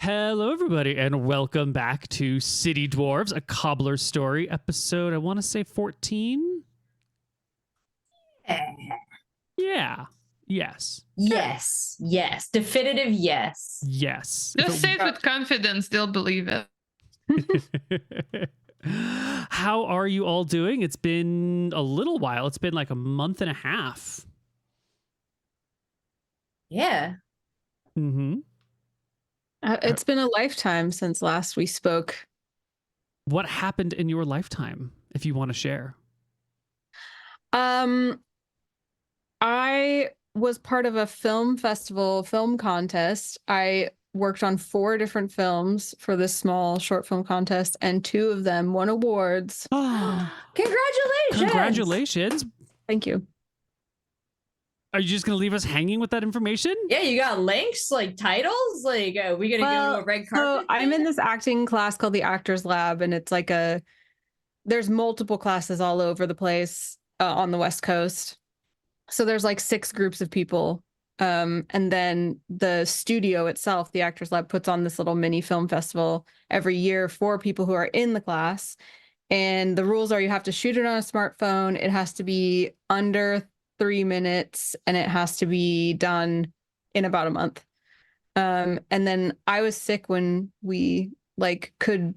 Hello, everybody, and welcome back to City Dwarves, a cobbler story episode. I want to say 14. Yeah. Yes. Yes. Definitive yes. Yes. Just say it with confidence, they'll believe it. How are you all doing? It's been a little while. It's been like a month and a half. Yeah. Mm-hmm. It's been a lifetime since last we spoke. What happened in your lifetime, if you want to share? I was part of a film festival, film contest. I worked on 4 different films for this small short film contest, and 2 of them won awards. Congratulations. Congratulations. Thank you. Are you just going to leave us hanging with that information? Yeah, you got links, like titles? Like, are we going to go to a red carpet? So I'm in this acting class called the Actors Lab, and it's like there's multiple classes all over the place on the West Coast. So there's like 6 groups of people. And then the studio itself, the Actors Lab, puts on this little mini film festival every year for people who are in the class. And the rules are you have to shoot it on a smartphone. It has to be under 3 minutes, and it has to be done in about a month. And then I was sick when we could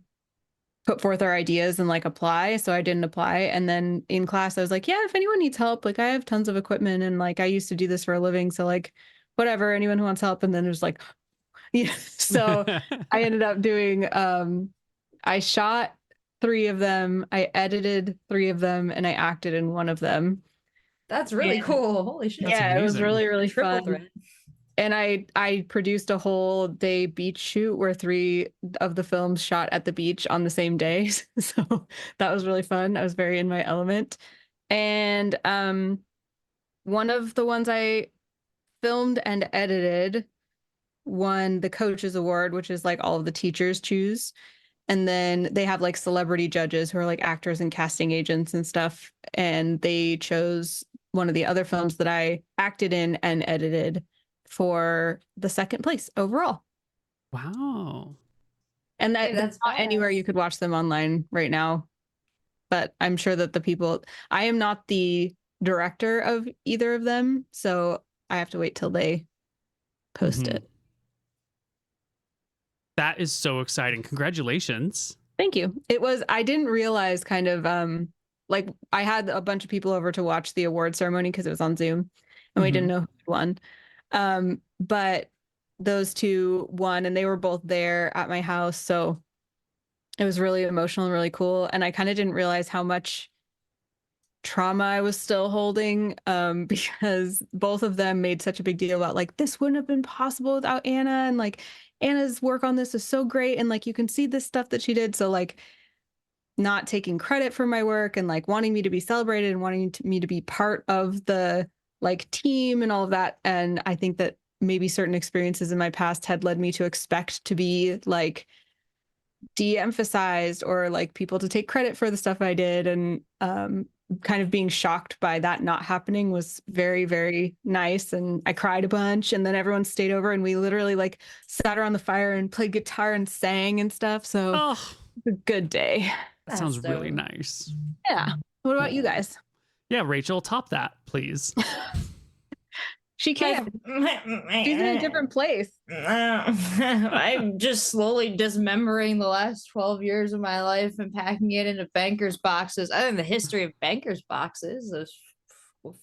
put forth our ideas and apply, so I didn't apply. And then in class I was like, yeah, if anyone needs help, I have tons of equipment, and I used to do this for a living, so whatever, anyone who wants help. And then it was yeah. So I ended up doing I shot 3 of them, I edited 3 of them, and I acted in 1 of them. That's really cool. Holy shit. Yeah, it was really, really Triple fun. threat. And I produced a whole day beach shoot where 3 of the films shot at the beach on the same day. So that was really fun. I was very in my element. And one of the ones I filmed and edited won the Coaches Award, which is all of the teachers choose. And then they have celebrity judges who are actors and casting agents and stuff. And they chose one of the other films that I acted in and edited for the 2nd place overall. Wow. And that's not anywhere you could watch them online right now. But I'm sure that I am not the director of either of them, so I have to wait till they post it. That is so exciting. Congratulations. Thank you. I didn't realize I had a bunch of people over to watch the award ceremony because it was on Zoom, and we didn't know who won. But those 2 won, and they were both there at my house. So it was really emotional and really cool. And I kind of didn't realize how much trauma I was still holding, because both of them made such a big deal about this wouldn't have been possible without Anna. And Anna's work on this is so great. And you can see this stuff that she did. So not taking credit for my work, and wanting me to be celebrated, and wanting me to be part of the team and all of that. And I think that maybe certain experiences in my past had led me to expect to be de-emphasized, or people to take credit for the stuff I did. And kind of being shocked by that not happening was very, very nice. And I cried a bunch, and then everyone stayed over, and we literally sat around the fire and played guitar and sang and stuff. So it's a good day. That sounds really nice. Yeah. What about you guys? Yeah, Rachel, top that, please. She can't. She's in a different place. I'm just slowly dismembering the last 12 years of my life and packing it into banker's boxes. I think the history of banker's boxes, those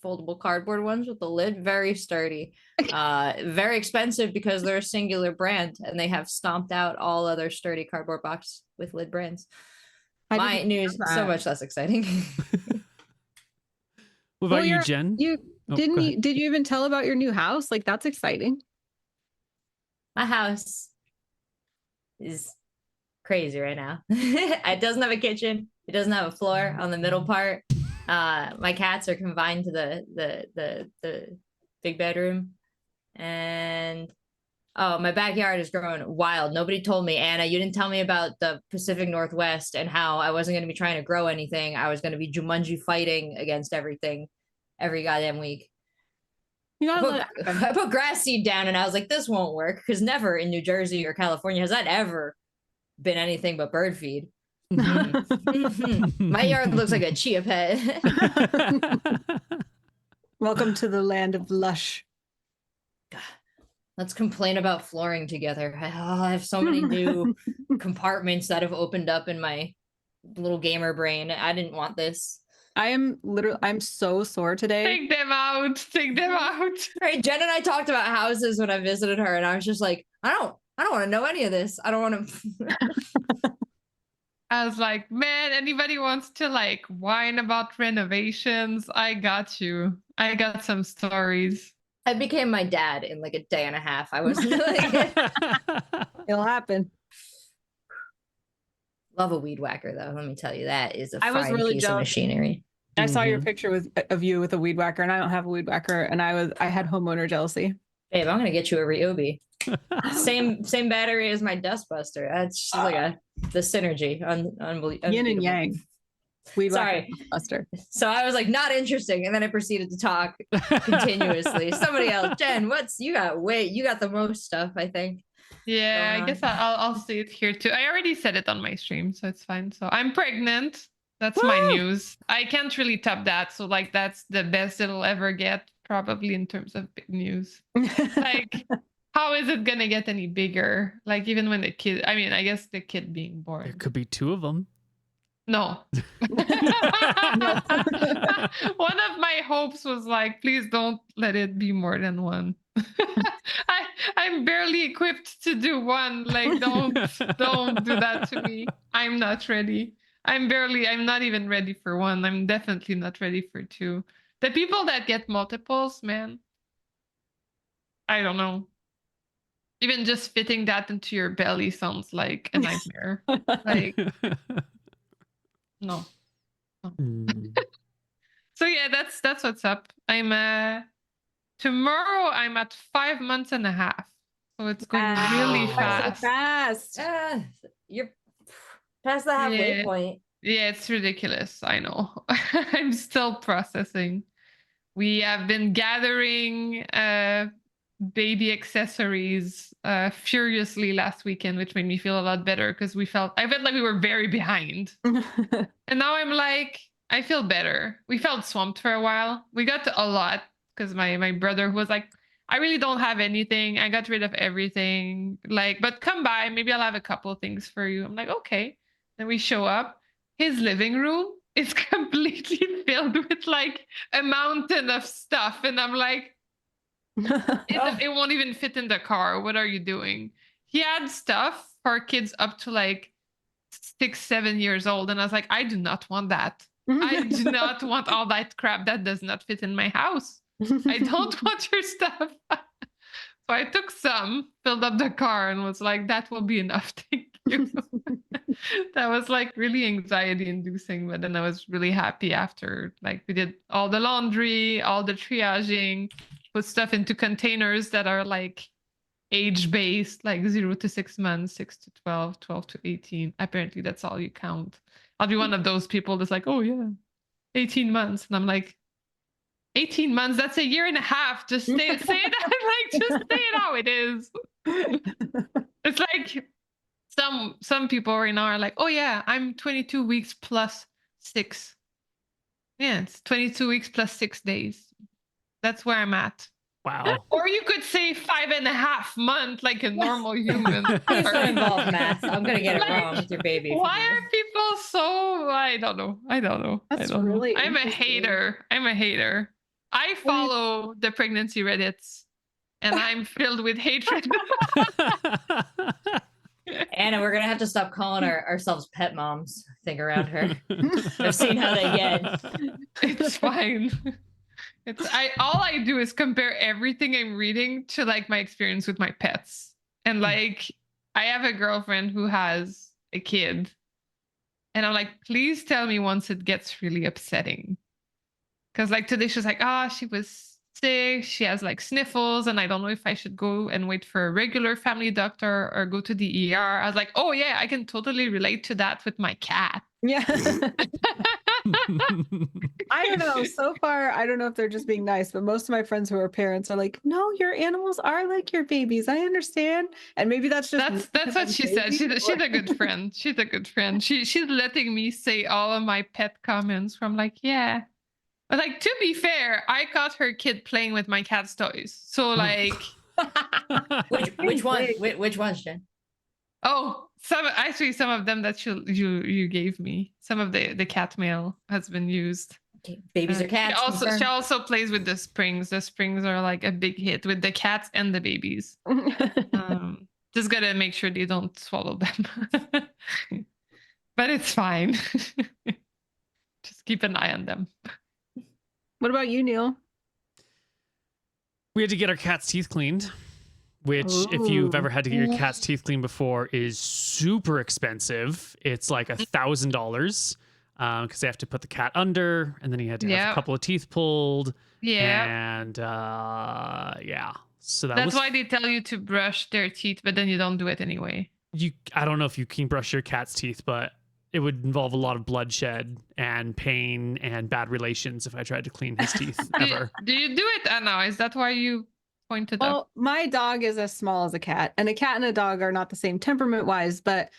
foldable cardboard ones with the lid, very sturdy, very expensive because they're a singular brand, and they have stomped out all other sturdy cardboard box with lid brands. My news so much less exciting. What about you, Jen? Did you even tell about your new house? That's exciting. My house is crazy right now. It doesn't have a kitchen. It doesn't have a floor on the middle part. My cats are confined to the big bedroom, and my backyard is growing wild. Nobody told me, Anna, you didn't tell me about the Pacific Northwest and how I wasn't going to be trying to grow anything. I was going to be Jumanji fighting against everything every goddamn week. You gotta let it happen. I put grass seed down and I was like, this won't work because never in New Jersey or California has that ever been anything but bird feed. My yard looks like a chia pet. Welcome to the land of lush. Let's complain about flooring together. I have so many new compartments that have opened up in my little gamer brain. I didn't want this. I'm so sore today. Take them out. Take them out. Right, Jen and I talked about houses when I visited her, and I was just like, I don't want to know any of this. I don't want to. I was like, man, anybody wants to like whine about renovations? I got you. I got some stories. I became my dad in like a day and a half. I was like, It'll happen. love a weed whacker though. Let me tell you, that is a I was fine really piece of jealous. machinery. I saw your picture of you with a weed whacker, and I don't have a weed whacker, and I had homeowner jealousy. Babe, I'm gonna get you a Ryobi. Same battery as my dustbuster. That's just like the synergy. Unbelievable. Yin and yang. Weed Sorry. whacker, buster. So I was like, not interesting, and then I proceeded to talk continuously. Somebody else, Jen, you got the most stuff, I think. Yeah, going I guess on. I'll say it here too. I already said it on my stream, so it's fine. So I'm pregnant. That's my news. I can't really top that. So like that's the best it'll ever get, probably in terms of big news. Like, how is it gonna get any bigger? Like even when the kid, I mean, I guess the kid being born. There could be two of them. No. One of my hopes was like, please don't let it be more than one. I'm barely equipped to do one. Like, don't do that to me. I'm not ready. I'm not even ready for one. I'm definitely not ready for two. The people that get multiples, man, I don't know. Even just fitting that into your belly sounds like a nightmare. Like, no. So yeah, that's what's up. I'm tomorrow I'm at 5 months and a half. So it's going really Wow. fast. You're past the halfway Yeah. point. Yeah, it's ridiculous. I know. I'm still processing. We have been gathering baby accessories furiously last weekend, which made me feel a lot better because I felt like we were very behind. And now I'm like, I feel better. We felt swamped for a while. We got a lot because my brother was like, I really don't have anything. I got rid of everything. Like, but come by, maybe I'll have a couple things for you. I'm like, okay. Then we show up. His living room is completely filled with like a mountain of stuff. And I'm like, it won't even fit in the car. What are you doing? He had stuff for kids up to like 6-7 years old. And I was like, I do not want that. I do not want all that crap. That does not fit in my house. I don't want your stuff. So I took some, filled up the car, and was like, that will be enough. Thank you. That was like really anxiety inducing, but then I was really happy after. Like, we did all the laundry, all the triaging, put stuff into containers that are like age based, like 0 to 6 months, 6 to 12, 12 to 18. Apparently that's all you count. I'll be one of those people that's like, oh yeah, 18 months. And I'm like, 18 months, that's a year and a half. Just say that, like, just say it how it is. It's like some people right now are like, oh yeah, I'm 22 weeks plus 6. Yeah, it's 22 weeks plus 6 days. That's where I'm at. Wow. Or you could say 5.5 months, like a normal human. Please don't involve math. I'm gonna get it Like, wrong with your baby. Why are people so? I don't know. That's I don't really know. I'm a interesting. hater. I follow the pregnancy Reddits, and I'm filled with hatred. Anna, we're gonna have to stop calling ourselves pet moms. I think around her. I've seen how they get. It's fine. All I do is compare everything I'm reading to like my experience with my pets. And like I have a girlfriend who has a kid. And I'm like, please tell me once it gets really upsetting. Cause like today she was like, she was sick. She has like sniffles, and I don't know if I should go and wait for a regular family doctor or go to the ER. I was like, oh yeah, I can totally relate to that with my cat. Yeah. I don't know. So far, I don't know if they're just being nice, but most of my friends who are parents are like, "No, your animals are like your babies. I understand." And maybe that's just me That's because what I'm she said. crazy, She's a good friend. She's a good friend. She's letting me say all of my pet comments from like, yeah. But like, to be fair, I caught her kid playing with my cat's toys. So like, Which one? Big. Which ones, Jen? oh, some of them that you gave me. Some of the cat mail has been used. Okay, babies or cats? She confirmed. also plays with the springs. The springs are like a big hit with the cats and the babies. Just gotta make sure they don't swallow them. But it's fine. Just keep an eye on them. What about you, Neal? We had to get our cat's teeth cleaned, which, if you've ever had to get your cat's teeth cleaned before, is super expensive. It's like $1,000 because they have to put the cat under, and then he had to have a couple of teeth pulled. Yeah. And yeah, so that's why they tell you to brush their teeth, but then you don't do it anyway. I don't know if you can brush your cat's teeth, but it would involve a lot of bloodshed and pain and bad relations if I tried to clean his teeth ever. Do you do it, Anna? Is that why you pointed Well, up? my dog is as small as a cat, and a cat and a dog are not the same temperament wise, but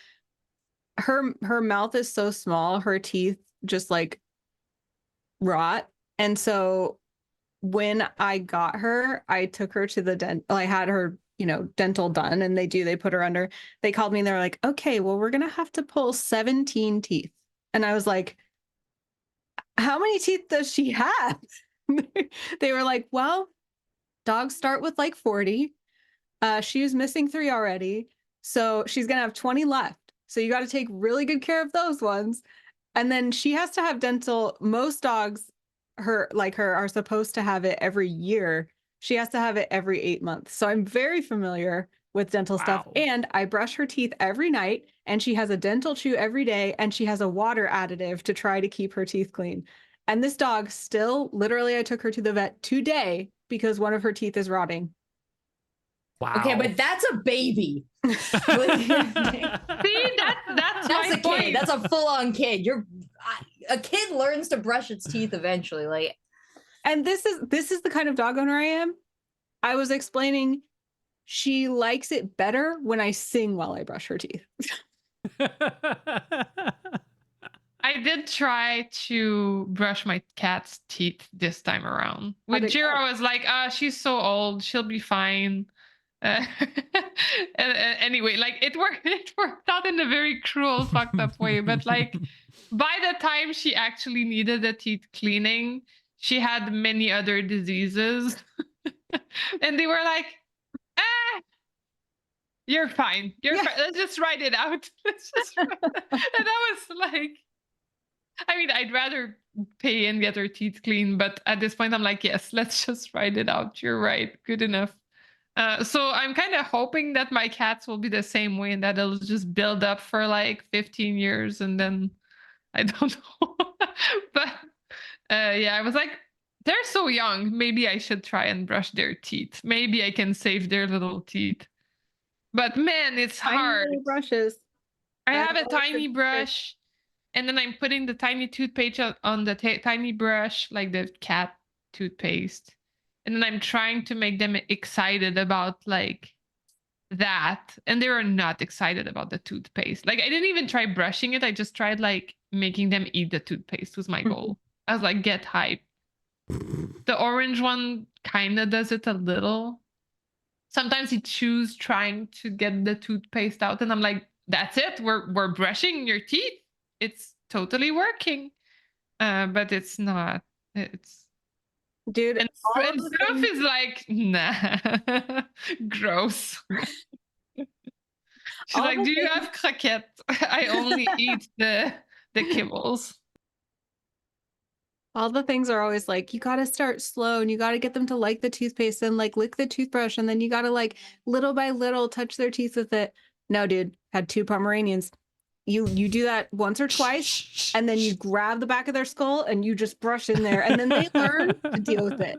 her mouth is so small, her teeth just like rot. And so when I got her, I took her to the I had her, dental done, and they put her under. They called me and they were like, "Okay, well, we're gonna have to pull 17 teeth." And I was like, "How many teeth does she have?" They were like, "Well, dogs start with like 40. She was missing 3 already, so she's gonna have 20 left. So you got to take really good care of those ones. And then she has to have dental. Most dogs, her are supposed to have it every year. She has to have it every 8 months. So I'm very familiar with dental stuff. And I brush her teeth every night, and she has a dental chew every day, and she has a water additive to try to keep her teeth clean. And this dog still, literally, I took her to the vet today because one of her teeth is rotting. Wow. Okay, but that's a baby. See, that's my a point. kid. That's a full-on kid. A kid learns to brush its teeth eventually. Like, and this is the kind of dog owner I am. I was explaining she likes it better when I sing while I brush her teeth. I did try to brush my cat's teeth this time around. With Jira, I was like, she's so old, she'll be fine. Anyway, like it worked out in a very cruel, fucked up way. But like by the time she actually needed the teeth cleaning, she had many other diseases. And they were like, you're fine. You're fine. Let's just write it out. And I was like, I mean, I'd rather pay and get her teeth clean, but at this point I'm like, yes, let's just write it out. You're right. Good enough. So I'm kind of hoping that my cats will be the same way and that it'll just build up for like 15 years and then I don't know. But yeah, I was like, they're so young. Maybe I should try and brush their teeth. Maybe I can save their little teeth. But man, it's hard. Tiny brushes. I have a tiny brush, and then I'm putting the tiny toothpaste on the tiny brush, like the cat toothpaste. And then I'm trying to make them excited about like that. And they were not excited about the toothpaste. Like I didn't even try brushing it. I just tried like making them eat the toothpaste was my goal. I was like, get hype. The orange one kind of does it a little. Sometimes he chews trying to get the toothpaste out. And I'm like, that's it. We're brushing your teeth. It's totally working. But it's not. It's dude. And stuff is like, nah, gross. She's like, do you have croquette? I only eat the kibbles. All the things are always like, you got to start slow and you got to get them to like the toothpaste and like lick the toothbrush. And then you got to like little by little touch their teeth with it. No, dude, had 2 Pomeranians. You do that once or twice and then you grab the back of their skull and you just brush in there and then they learn to deal with it.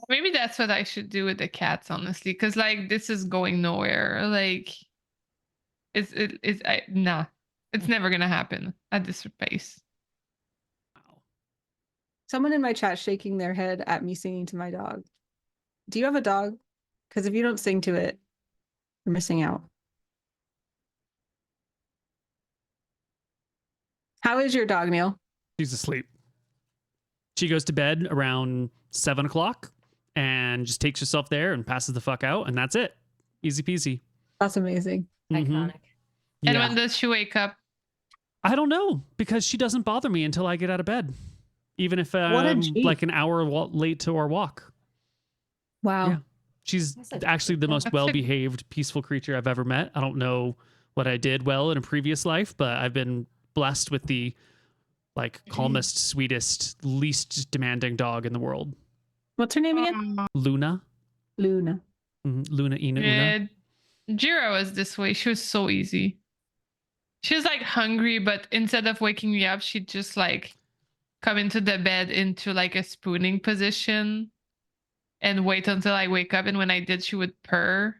Maybe that's what I should do with the cats, honestly, because like this is going nowhere. Like it's never gonna happen at this pace. Someone in my chat shaking their head at me singing to my dog. Do you have a dog? Because if you don't sing to it, you're missing out. How is your dog, Neal? She's asleep. She goes to bed around 7 o'clock and just takes herself there and passes the fuck out, and that's it. Easy peasy. That's amazing. Mhm. Iconic. And Yeah. when does she wake up? I don't know, because she doesn't bother me until I get out of bed, even if What a I'm G. like an hour late to our walk. Wow. Yeah. She's That's a- actually the most That's a- well-behaved, peaceful creature I've ever met. I don't know what I did well in a previous life, but I've been blessed with the like calmest, sweetest, least demanding dog in the world. What's her name again? Luna. Luna. Luna, Ina, Una. Yeah, Jira was this way. She was so easy. She was like hungry, but instead of waking me up, she'd just like come into the bed into like a spooning position and wait until I wake up. And when I did, she would purr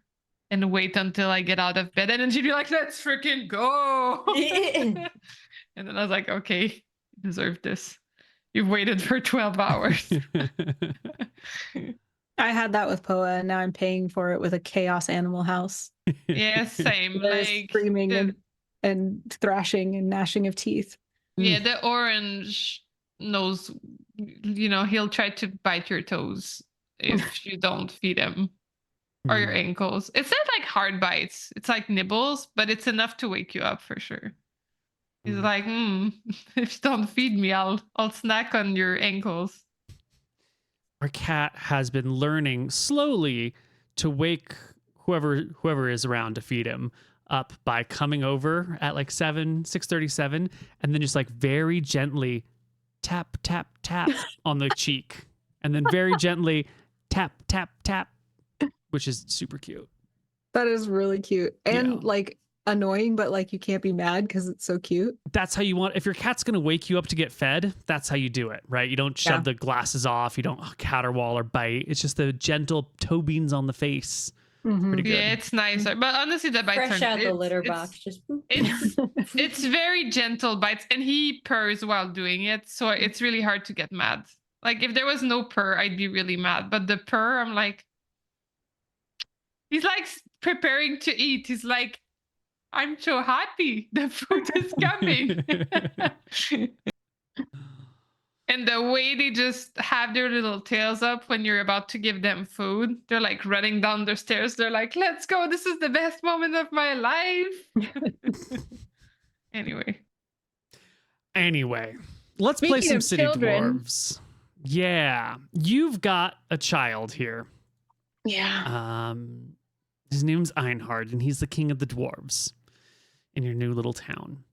and wait until I get out of bed. And then she'd be like, let's freaking go. And then I was like, okay, you deserve this. You've waited for 12 hours. I had that with Poa, and now I'm paying for it with a chaos animal house. Yeah, same. There's Like screaming the- and thrashing and gnashing of teeth. yeah, the orange knows, you know, he'll try to bite your toes if you don't feed him, or your ankles. It's not like hard bites, it's like nibbles, but it's enough to wake you up for sure. He's like, if you don't feed me, I'll snack on your ankles. Our cat has been learning slowly to wake whoever is around to feed him up by coming over at like 6:37, and then just like very gently tap tap tap on the cheek, and then very gently tap tap tap, which is super cute. That is really cute and Yeah. like annoying, but like you can't be mad because it's so cute. That's how you want. If your cat's gonna wake you up to get fed, that's how you do it, right? You don't shove Yeah. the glasses off. You don't caterwaul or bite. It's just the gentle toe beans on the face. Mhm. Pretty good. Yeah, it's nicer. But honestly, the bites Fresh are out the it's- litter it's- box. Just boop. It's very gentle bites, and he purrs while doing it, so it's really hard to get mad. Like if there was no purr, I'd be really mad. But the purr, I'm like, he's like preparing to eat. He's like, I'm so happy. The food is coming. And the way they just have their little tails up when you're about to give them food, they're like running down the stairs. They're like, let's go. This is the best moment of my life. Anyway, let's play Speaking some of City children. Dwarves. Yeah, you've got a child here. Yeah. His name's Einhard, and he's the king of the dwarves in your new little town.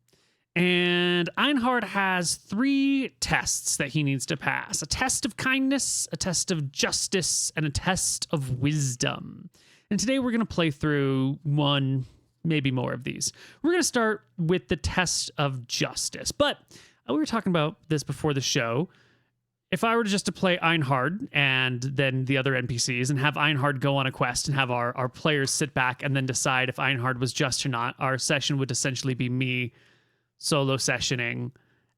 And Einhard has 3 tests that he needs to pass: a test of kindness, a test of justice, and a test of wisdom. And today we're going to play through one, maybe more of these. We're going to start with the test of justice. But we were talking about this before the show. If I were just to play Einhard and then the other NPCs and have Einhard go on a quest and have our players sit back and then decide if Einhard was just or not, our session would essentially be me solo sessioning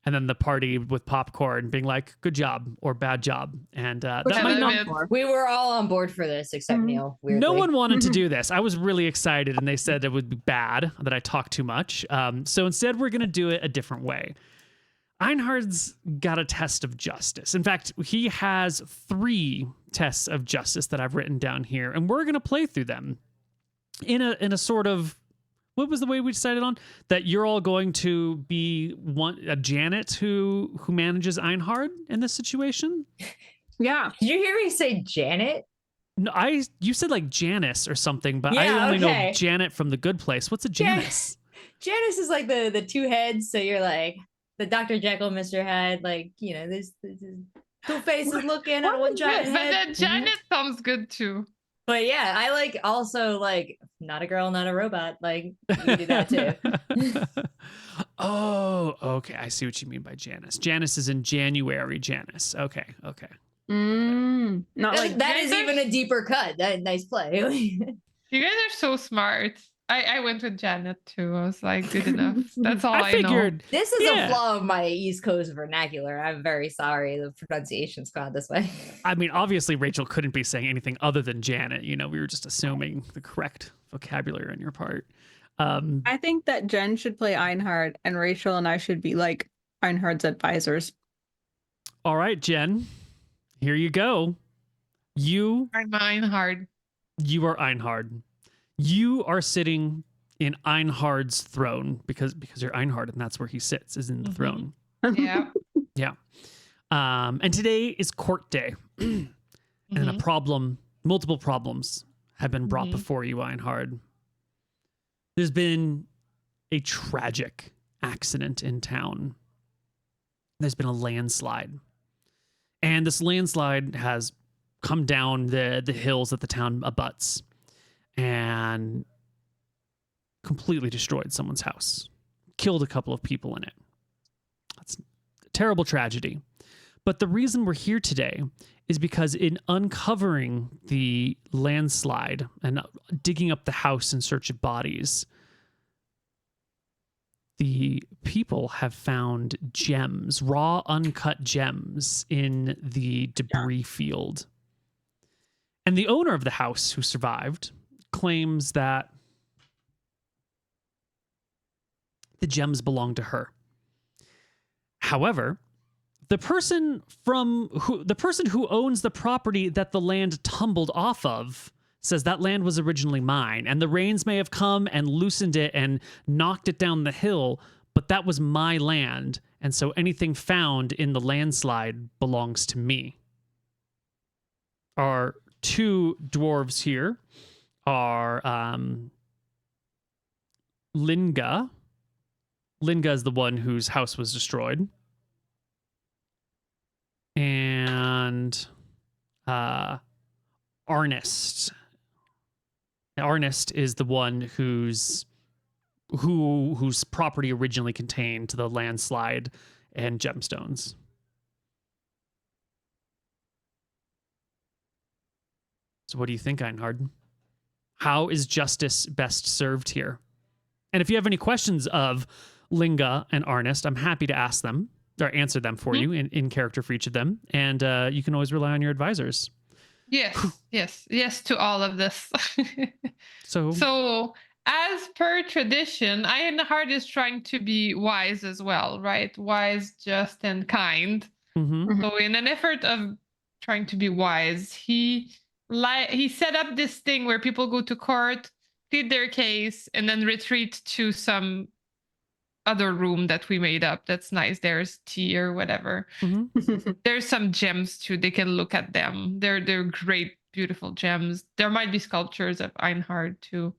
and then the party with popcorn being like, good job or bad job. And Which that I might love not... it. We were all on board for this except Mhm. Neal. Weirdly. No one wanted to do this. I was really excited and they said it would be bad, that I talk too much. So instead, we're going to do it a different way. Einhard's got a test of justice. In fact, he has 3 tests of justice that I've written down here, and we're going to play through them in a sort of, what was the way we decided on? That you're all going to be a Janet who manages Einhard in this situation? Yeah. Did you hear me say Janet? No, you said like Janice or something, but I Yeah, only okay. know Janet from The Good Place. What's a Jan- Janice? Janice is like the 2 heads, so you're like the Dr. Jekyll, Mr. Hyde, like, you know, this is 2 faces looking at What one is giant this? But head. then Janet sounds good too. But yeah, I like also like not a girl, not a robot. Like you can do that too. Oh, okay. I see what you mean by Janice. Janice is in January. Janice. Okay. Not like That is even a deeper cut. Nice play. You guys are so smart. I went with Janet too. I was like, good enough. That's all I know. figured. This is Yeah. a flaw of my East Coast vernacular. I'm very sorry. The pronunciation's gone this way. I mean, obviously, Rachel couldn't be saying anything other than Janet. You know, we were just assuming the correct vocabulary on your part. I think that Jen should play Einhard, and Rachel and I should be like Einhard's advisors. All right, Jen, here you go. I'm Einhard. You are Einhard. You are sitting in Einhard's throne because you're Einhard, and that's where he sits, is in the throne. Yeah. Yeah. And today is court day, and multiple problems have been brought before you, Einhard. There's been a tragic accident in town. There's been a landslide, and this landslide has come down the hills that the town abuts and completely destroyed someone's house, killed a couple of people in it. That's a terrible tragedy. But the reason we're here today is because in uncovering the landslide and digging up the house in search of bodies, the people have found gems, raw, uncut gems in the debris field. And the owner of the house who survived claims that the gems belong to her. However, the person who owns the property that the land tumbled off of says that land was originally mine, and the rains may have come and loosened it and knocked it down the hill, but that was my land, and so anything found in the landslide belongs to me. Our two dwarves here are Linga. Linga is the one whose house was destroyed. And Arnest. Arnest is the one whose property originally contained the landslide and gemstones. So what do you think, Einhard? How is justice best served here? And if you have any questions of Linga and Arnest, I'm happy to ask them or answer them for you in character for each of them. And you can always rely on your advisors. Yes to all of this. So as per tradition, Einhard is trying to be wise as well, right? Wise, just, and kind. So in an effort of trying to be wise, he set up this thing where people go to court, plead their case, and then retreat to some other room that we made up. That's nice. There's tea or whatever. There's some gems too. They can look at them. They're great, beautiful gems. There might be sculptures of Einhard too.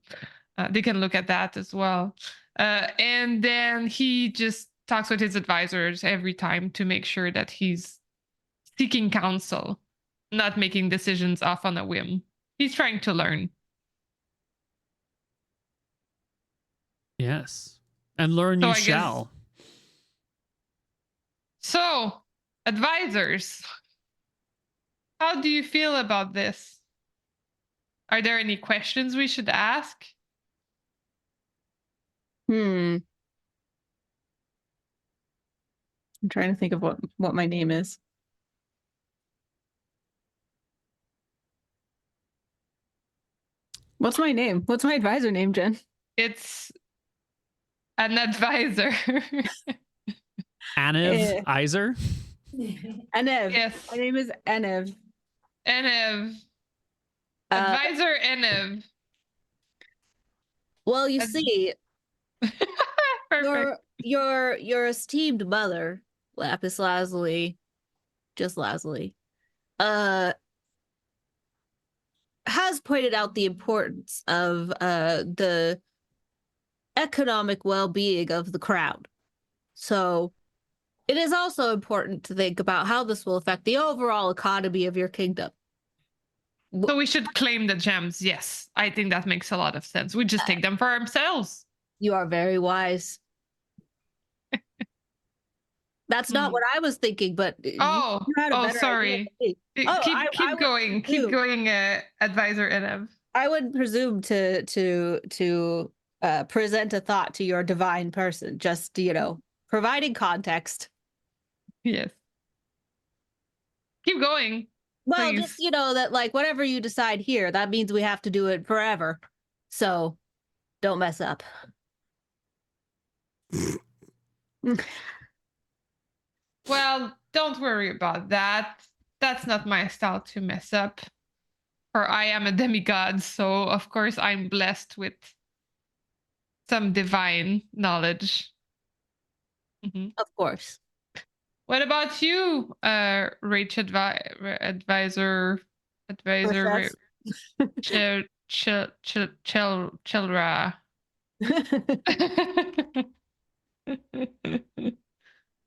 They can look at that as well. And then he just talks with his advisors every time to make sure that he's seeking counsel, not making decisions off on a whim. He's trying to learn. Yes. And learn you shall. So, advisors, how do you feel about this? Are there any questions we should ask? I'm trying to think of what my name is. What's my name? What's my advisor name, Jen? It's an advisor. Anev Iser? Enev. Yes. My name is Enev. Enev. Advisor Enev. Well, you see, Perfect. your esteemed mother, Lapis Lazuli, just Lazuli, has pointed out the importance of the economic well-being of the crowd. So it is also important to think about how this will affect the overall economy of your kingdom. So we should claim the gems. Yes, I think that makes a lot of sense. We just take them for ourselves. You are very wise. That's not what I was thinking, but sorry. Keep going, advisor Enev. I would presume to present a thought to your divine person. Just, providing context. Yes. Keep going. Well, Please. just, that like whatever you decide here, that means we have to do it forever. So don't mess up. Well, don't worry about that. That's not my style to mess up. For I am a demigod, so of course I'm blessed with some divine knowledge. Of course. What about you, Rach advisor, Chilra?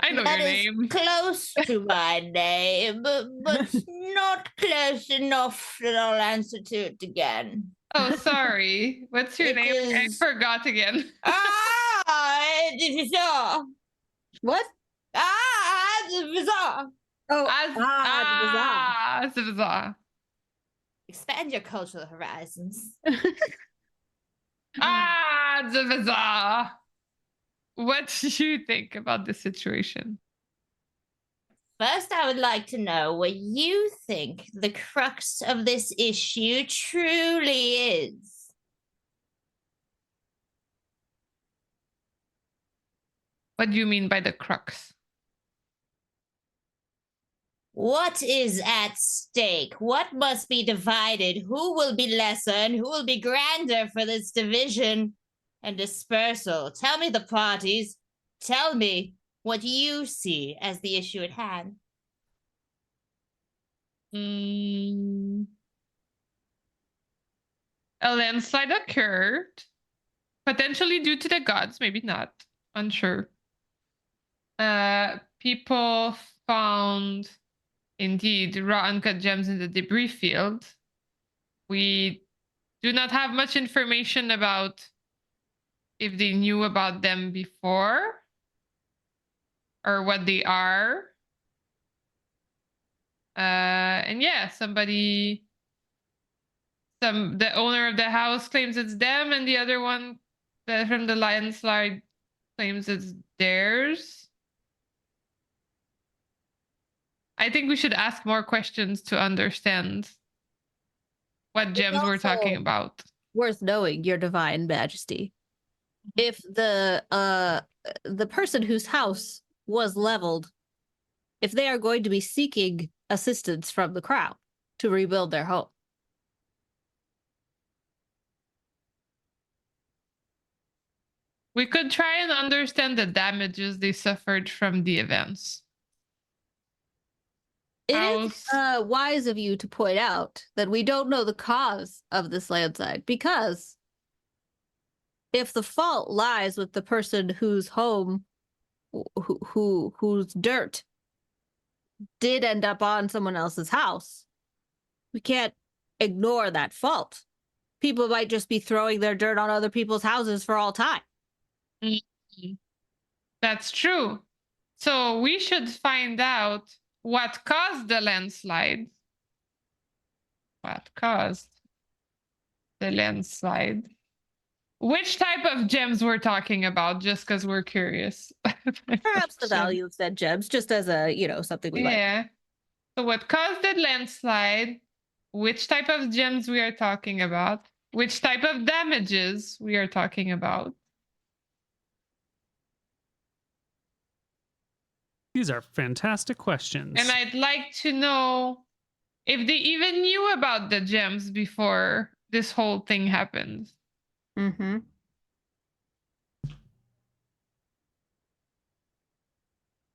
I know That your is name. close to my name, but not close enough that I'll answer to it again. Oh, sorry. What's your It name? I is- forgot again. Diffusor. What? Diffusor. Oh, Zivza. Expand your cultural horizons. Zivza. What do you think about this situation? First, I would like to know what you think the crux of this issue truly is. What do you mean by the crux? What is at stake? What must be divided? Who will be lesser and who will be grander for this division and dispersal? Tell me the parties. Tell me what you see as the issue at hand. A landslide occurred, potentially due to the gods, maybe not, unsure. People found, indeed, raw uncut gems in the debris field. We do not have much information about if they knew about them before or what they are. And yeah, the owner of the house claims it's them, and the other one from the landslide claims it's theirs. I think we should ask more questions to understand what gems we're talking about. Worth knowing, your divine majesty. If the person whose house was leveled, if they are going to be seeking assistance from the crown to rebuild their home. We could try and understand the damages they suffered from the events. It is wise of you to point out that we don't know the cause of this landslide, because if the fault lies with the person whose home, whose dirt did end up on someone else's house, we can't ignore that fault. People might just be throwing their dirt on other people's houses for all time. That's true. So we should find out what caused the landslide. What caused the landslide? Which type of gems we're talking about, just because we're curious. Perhaps the value of said gems, just as a, something we like. Yeah. So what caused the landslide? Which type of gems we are talking about? Which type of damages we are talking about? These are fantastic questions. And I'd like to know if they even knew about the gems before this whole thing happened. Mm-hmm.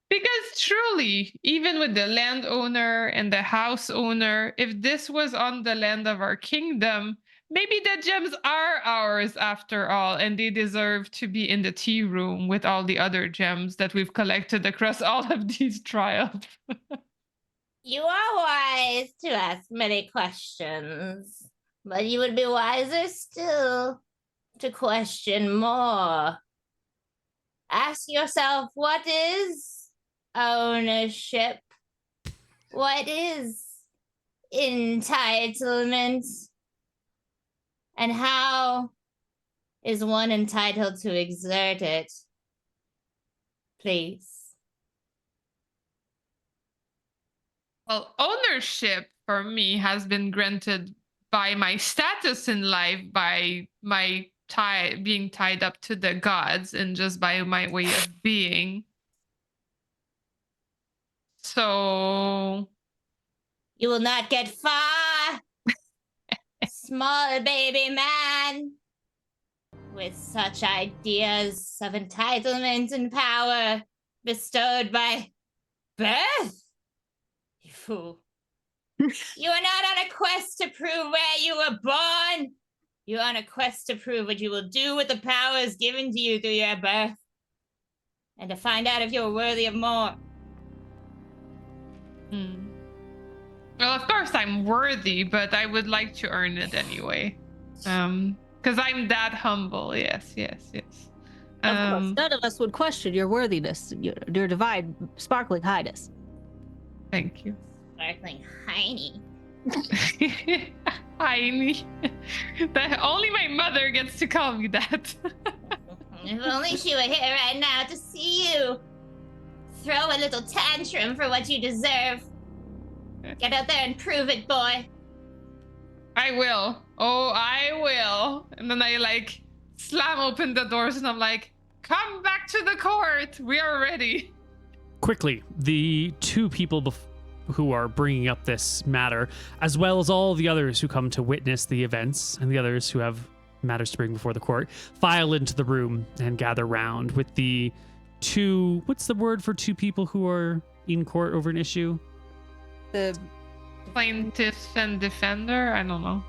Because truly, even with the landowner and the house owner, if this was on the land of our kingdom, maybe the gems are ours after all, and they deserve to be in the tea room with all the other gems that we've collected across all of these trials. You are wise to ask many questions, but you would be wiser still to question more. Ask yourself, what is ownership? What is entitlement? And how is one entitled to exert it. Please. Well, ownership for me has been granted by my status in life, by my being tied up to the gods, and just by my way of being. So You will not get far, small baby man. With such ideas of entitlement and power bestowed by birth. You fool. You are not on a quest to prove where you were born. You are on a quest to prove what you will do with the powers given to you through your birth. And to find out if you're worthy of more. Well, of course I'm worthy, but I would like to earn it anyway. Because I'm that humble. Yes. Of course, none of us would question your worthiness, your divine, sparkling highness. Thank you. Sparkling hiney. Heiny. That only my mother gets to call me that. If only she were here right now to see you. Throw a little tantrum for what you deserve. Get out there and prove it, boy. I will. Oh, I will. And then I like slam open the doors and I'm like, come back to the court. We are ready. Quickly, the two people who are bringing up this matter, as well as all the others who come to witness the events and the others who have matters to bring before the court, file into the room and gather round with the two, what's the word for two people who are in court over an issue? The Plaintiff and defender? I don't know.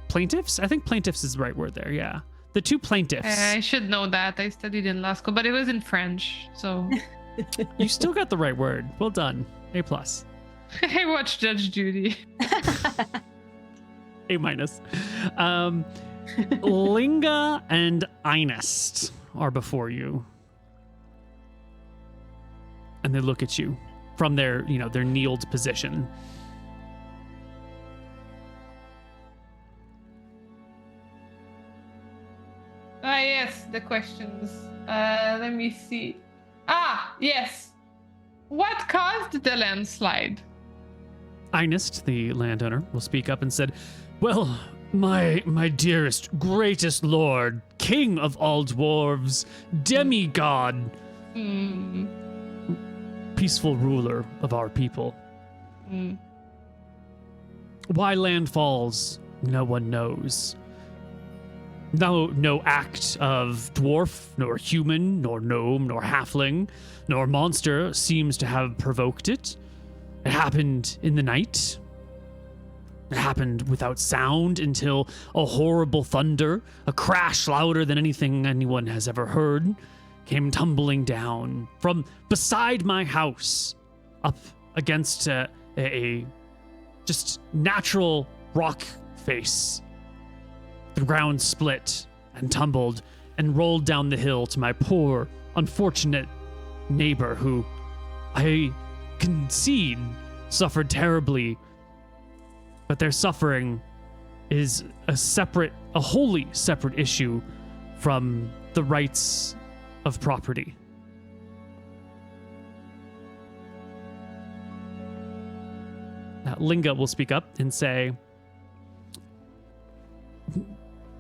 Plaintiffs? I think plaintiffs is the right word there, yeah. The two plaintiffs. I should know that. I studied in law school, but it was in French, so... You still got the right word. Well done. A+. I watched Judge Judy. A-. Linga and Einhard are before you. And they look at you from their, their kneeled position. Ah, yes, the questions. Let me see. Ah, yes. What caused the landslide? Einhard, the landowner, will speak up and said, "Well, my dearest, greatest lord, king of all dwarves, demigod, peaceful ruler of our people. Why land falls, no one knows. No act of dwarf, nor human, nor gnome, nor halfling, nor monster seems to have provoked it. It happened in the night. It happened without sound until a horrible thunder, a crash louder than anything anyone has ever heard, came tumbling down from beside my house up against a just natural rock face. The ground split and tumbled and rolled down the hill to my poor, unfortunate neighbor who, I concede, suffered terribly. But their suffering is a wholly separate issue from the rights of property." Now, Linga will speak up and say,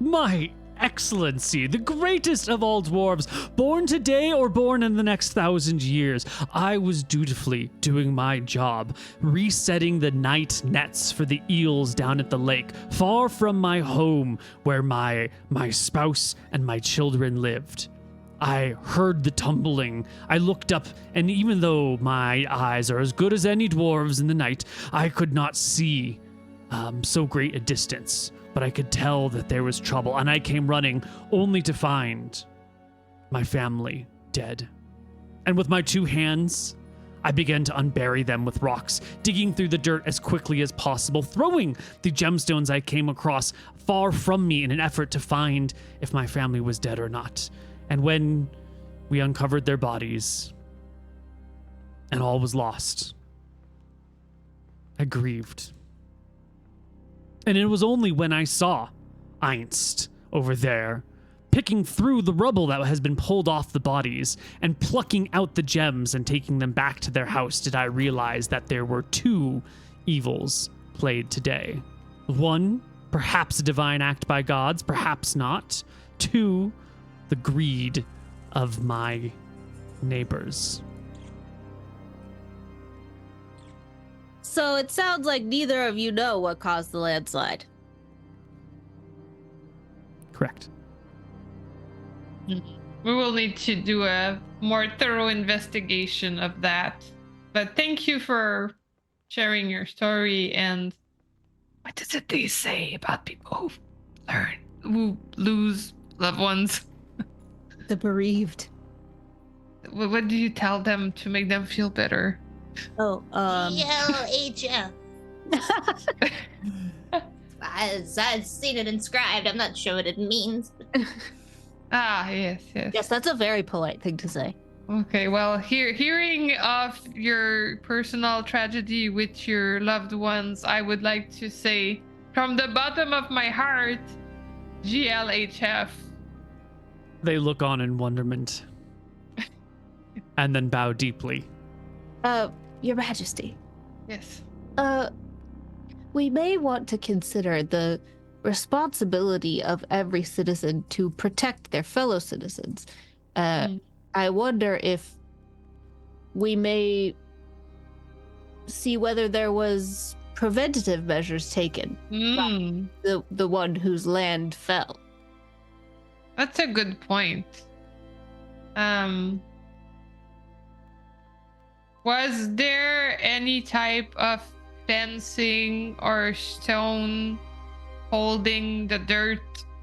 "My Excellency, the greatest of all dwarves, born today or born in the next 1,000 years, I was dutifully doing my job, resetting the night nets for the eels down at the lake, far from my home where my spouse and my children lived. I heard the tumbling. I looked up, and even though my eyes are as good as any dwarves in the night, I could not see so great a distance. But I could tell that there was trouble, and I came running only to find my family dead. And with my two hands, I began to unbury them with rocks, digging through the dirt as quickly as possible, throwing the gemstones I came across far from me in an effort to find if my family was dead or not. And when we uncovered their bodies, and all was lost, I grieved. And it was only when I saw Einst over there picking through the rubble that has been pulled off the bodies and plucking out the gems and taking them back to their house, did I realize that there were 2 evils played today. 1, perhaps a divine act by gods, perhaps not. 2, the greed of my neighbors. So it sounds like neither of you know what caused the landslide. Correct. We will need to do a more thorough investigation of that. But thank you for sharing your story. And what does it they say about people who lose loved ones? The bereaved. What do you tell them to make them feel better? Oh, ELHF. I've seen it inscribed. I'm not sure what it means. Ah, yes. yes, that's a very polite thing to say. Okay, well, hearing of your personal tragedy with your loved ones, I would like to say, from the bottom of my heart, GLHF. They look on in wonderment and then bow deeply. Your Majesty. Yes. We may want to consider the responsibility of every citizen to protect their fellow citizens. I wonder if we may see whether there was preventative measures taken by the one whose land fell. That's a good point. Was there any type of fencing or stone holding the dirt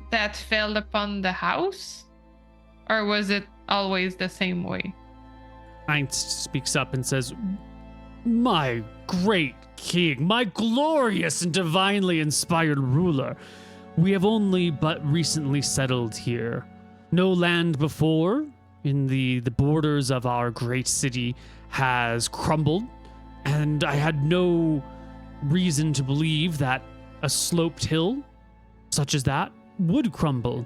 that fell upon the house? Or was it always the same way? Einhard speaks up and says, "My great king, my glorious and divinely inspired ruler, we have only but recently settled here. No land before in the borders of our great city has crumbled, and I had no reason to believe that a sloped hill such as that would crumble.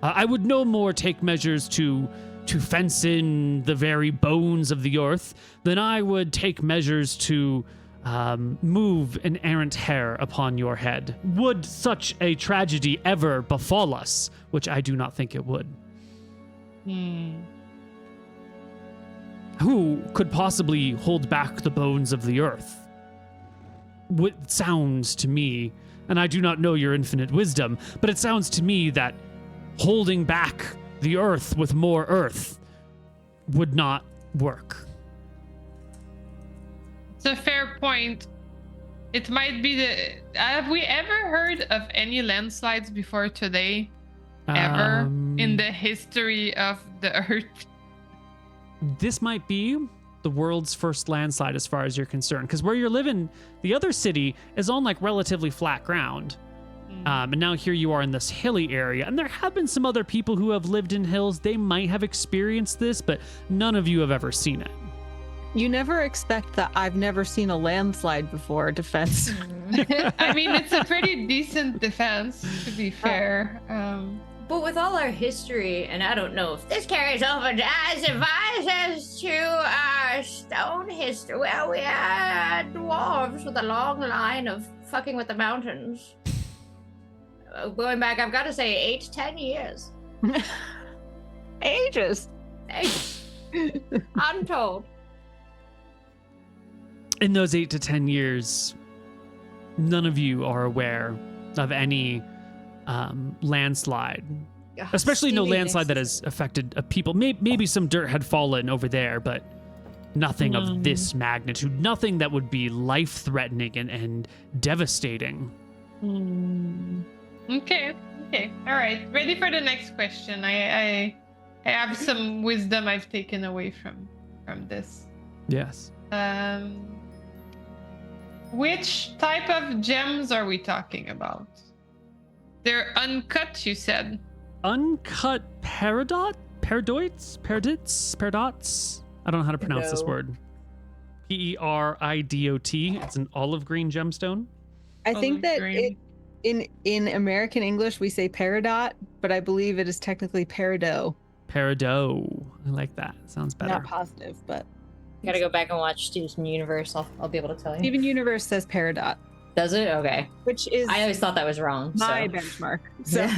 I would no more take measures to fence in the very bones of the earth than I would take measures to move an errant hair upon your head. Would such a tragedy ever befall us, which I do not think it would. Who could possibly hold back the bones of the earth? What sounds to me, and I do not know your infinite wisdom, but it sounds to me that holding back the earth with more earth would not work. It's a fair point. It might be have we ever heard of any landslides before today? Ever in the history of the earth? This might be the world's first landslide as far as you're concerned, because where you're living, the other city is on like relatively flat ground. And now here you are in this hilly area, and there have been some other people who have lived in hills. They might have experienced this, but none of you have ever seen it. You never expect that I've never seen a landslide before defense. I mean, it's a pretty decent defense, to be fair. But with all our history, and I don't know if this carries over as advices to stone history. Well, we are dwarves with a long line of fucking with the mountains. Going back, I've got to say 8 to 10 years. Ages. Untold. In those 8 to 10 years, none of you are aware of any landslide, especially no landslide that has affected a people. Maybe some dirt had fallen over there, but nothing of this magnitude, nothing that would be life-threatening and devastating. Okay. All right. Ready for the next question. I have some wisdom I've taken away from this. Yes. Which type of gems are we talking about? They're uncut, you said. Uncut paradots? I don't know how to pronounce this word. Peridot. It's an olive green gemstone. I think that In American English, we say peridot, but I believe it is technically peridot. Peridot. I like that. Sounds better. Not positive, but Gotta go back and watch Steven Universe. I'll be able to tell you. Steven Universe says peridot, Does it? Okay. which is I always thought that was wrong. my So. benchmark. So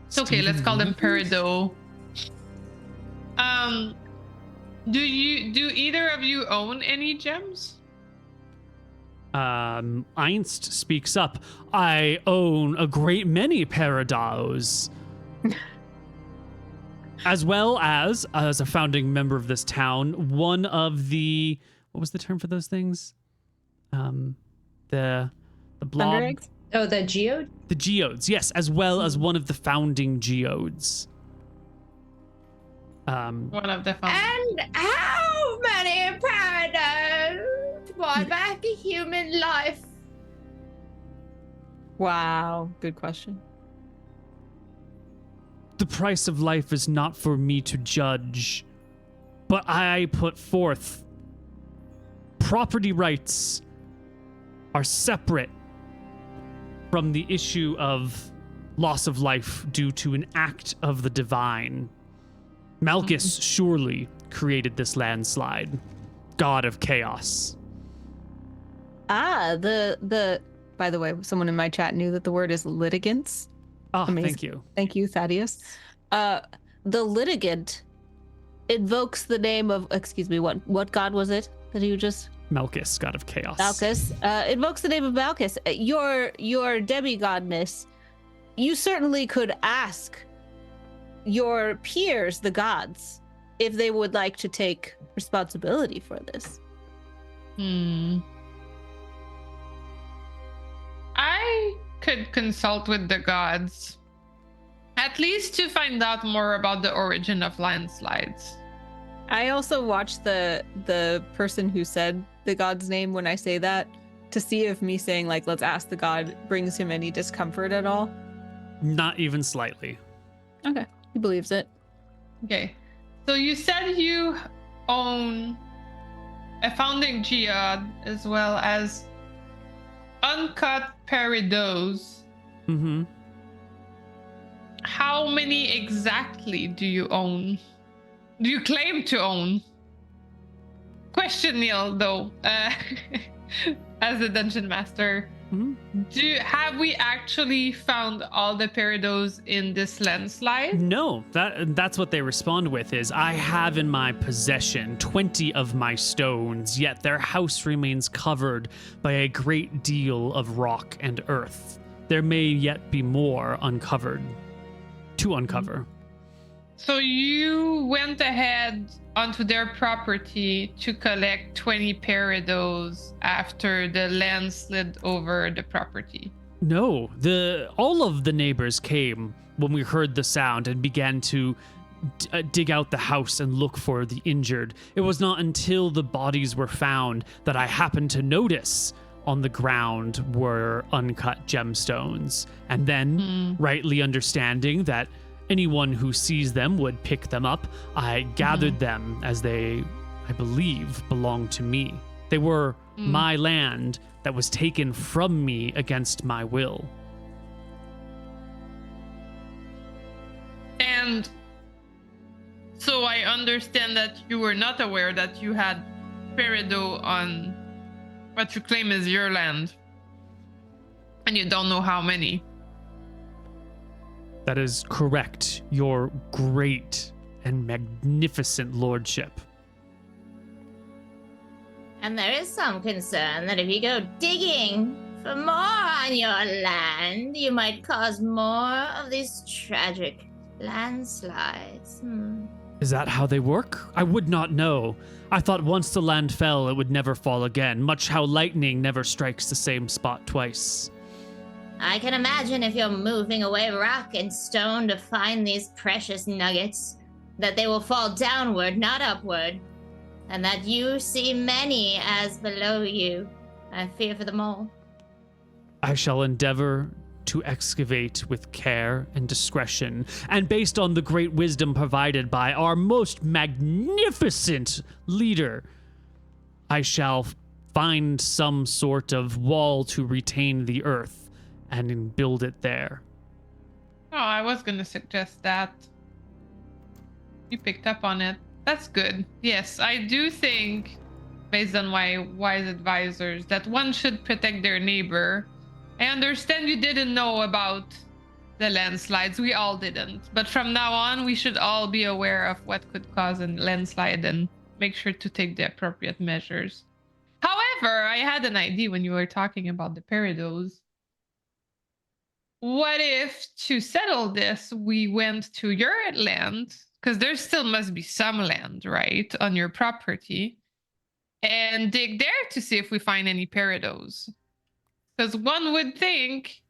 It's okay, let's call them Peridot. Do either of you own any gems? Einst speaks up. I own a great many Peridots. As well as a founding member of this town, one of the, what was the term for those things? The blob. Thunder eggs? Oh, the geode? The geodes, yes, as well as one of the founding geodes. One of the And how many paradigms bought back a human life? Wow, good question. The price of life is not for me to judge, but I put forth property rights are separate from the issue of loss of life due to an act of the divine. Malchus surely created this landslide, god of chaos. The by the way, someone in my chat knew that the word is litigants. Oh, Amazing. thank you. Thank you, Thaddeus. The litigant invokes the name of, excuse me, what god was it that you just? Malchus, god of chaos. Malchus. Invokes the name of Malchus. Your demigodness, you certainly could ask your peers, the gods, if they would like to take responsibility for this. I could consult with the gods, at least to find out more about the origin of landslides. I also watched the person who said the god's name when I say that to see if me saying like let's ask the god brings him any discomfort at all. Not even slightly. Okay, he believes it. Okay, so you said you own a founding geode as well as uncut peridots. Mm-hmm. How many exactly do you own? Do you claim to own? Question, Neal, though, as the dungeon master. Mm-hmm. Have we actually found all the peridots in this landslide? No, that's what they respond with is, I have in my possession 20 of my stones, yet their house remains covered by a great deal of rock and earth. There may yet be more uncovered to uncover. So you went ahead onto their property to collect 20 peridots after the land slid over the property. No, all of the neighbors came when we heard the sound and began to dig out the house and look for the injured. It was not until the bodies were found that I happened to notice on the ground were uncut gemstones. And then, rightly understanding that anyone who sees them would pick them up, I gathered them as they, I believe, belonged to me. They were my land that was taken from me against my will. And so I understand that you were not aware that you had peridot on what you claim is your land. And you don't know how many. That is correct, your great and magnificent lordship. And there is some concern that if you go digging for more on your land, you might cause more of these tragic landslides. Is that how they work? I would not know. I thought once the land fell, it would never fall again, much how lightning never strikes the same spot twice. I can imagine if you're moving away rock and stone to find these precious nuggets, that they will fall downward, not upward, and that you see many as below you. I fear for them all. I shall endeavor to excavate with care and discretion, and based on the great wisdom provided by our most magnificent leader, I shall find some sort of wall to retain the earth and build it there. Oh, I was gonna suggest that. You picked up on it. That's good. Yes, I do think, based on my wise advisors, that one should protect their neighbor. I understand you didn't know about the landslides. We all didn't. But from now on, we should all be aware of what could cause a landslide and make sure to take the appropriate measures. However, I had an idea when you were talking about the peridot. What if, to settle this, we went to your land, because there still must be some land, right, on your property, and dig there to see if we find any peridots. Because one would think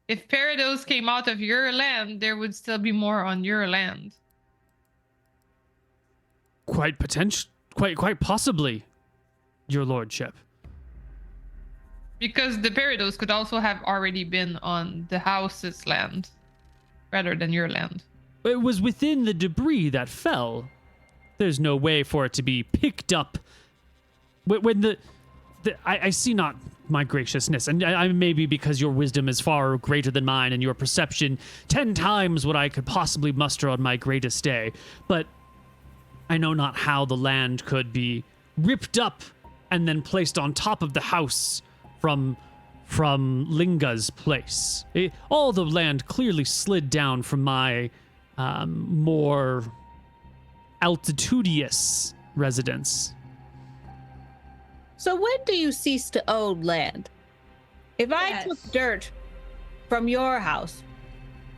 if peridots came out of your land, there would still be more on your land. Quite possibly, your lordship. Because the peridots could also have already been on the house's land rather than your land. It was within the debris that fell. There's no way for it to be picked up. When I see not my graciousness, and I maybe because your wisdom is far greater than mine and your perception 10 times what I could possibly muster on my greatest day, but I know not how the land could be ripped up and then placed on top of the house from Linga's place. All the land clearly slid down from my more altitudious residence. So when do you cease to own land? If I took dirt from your house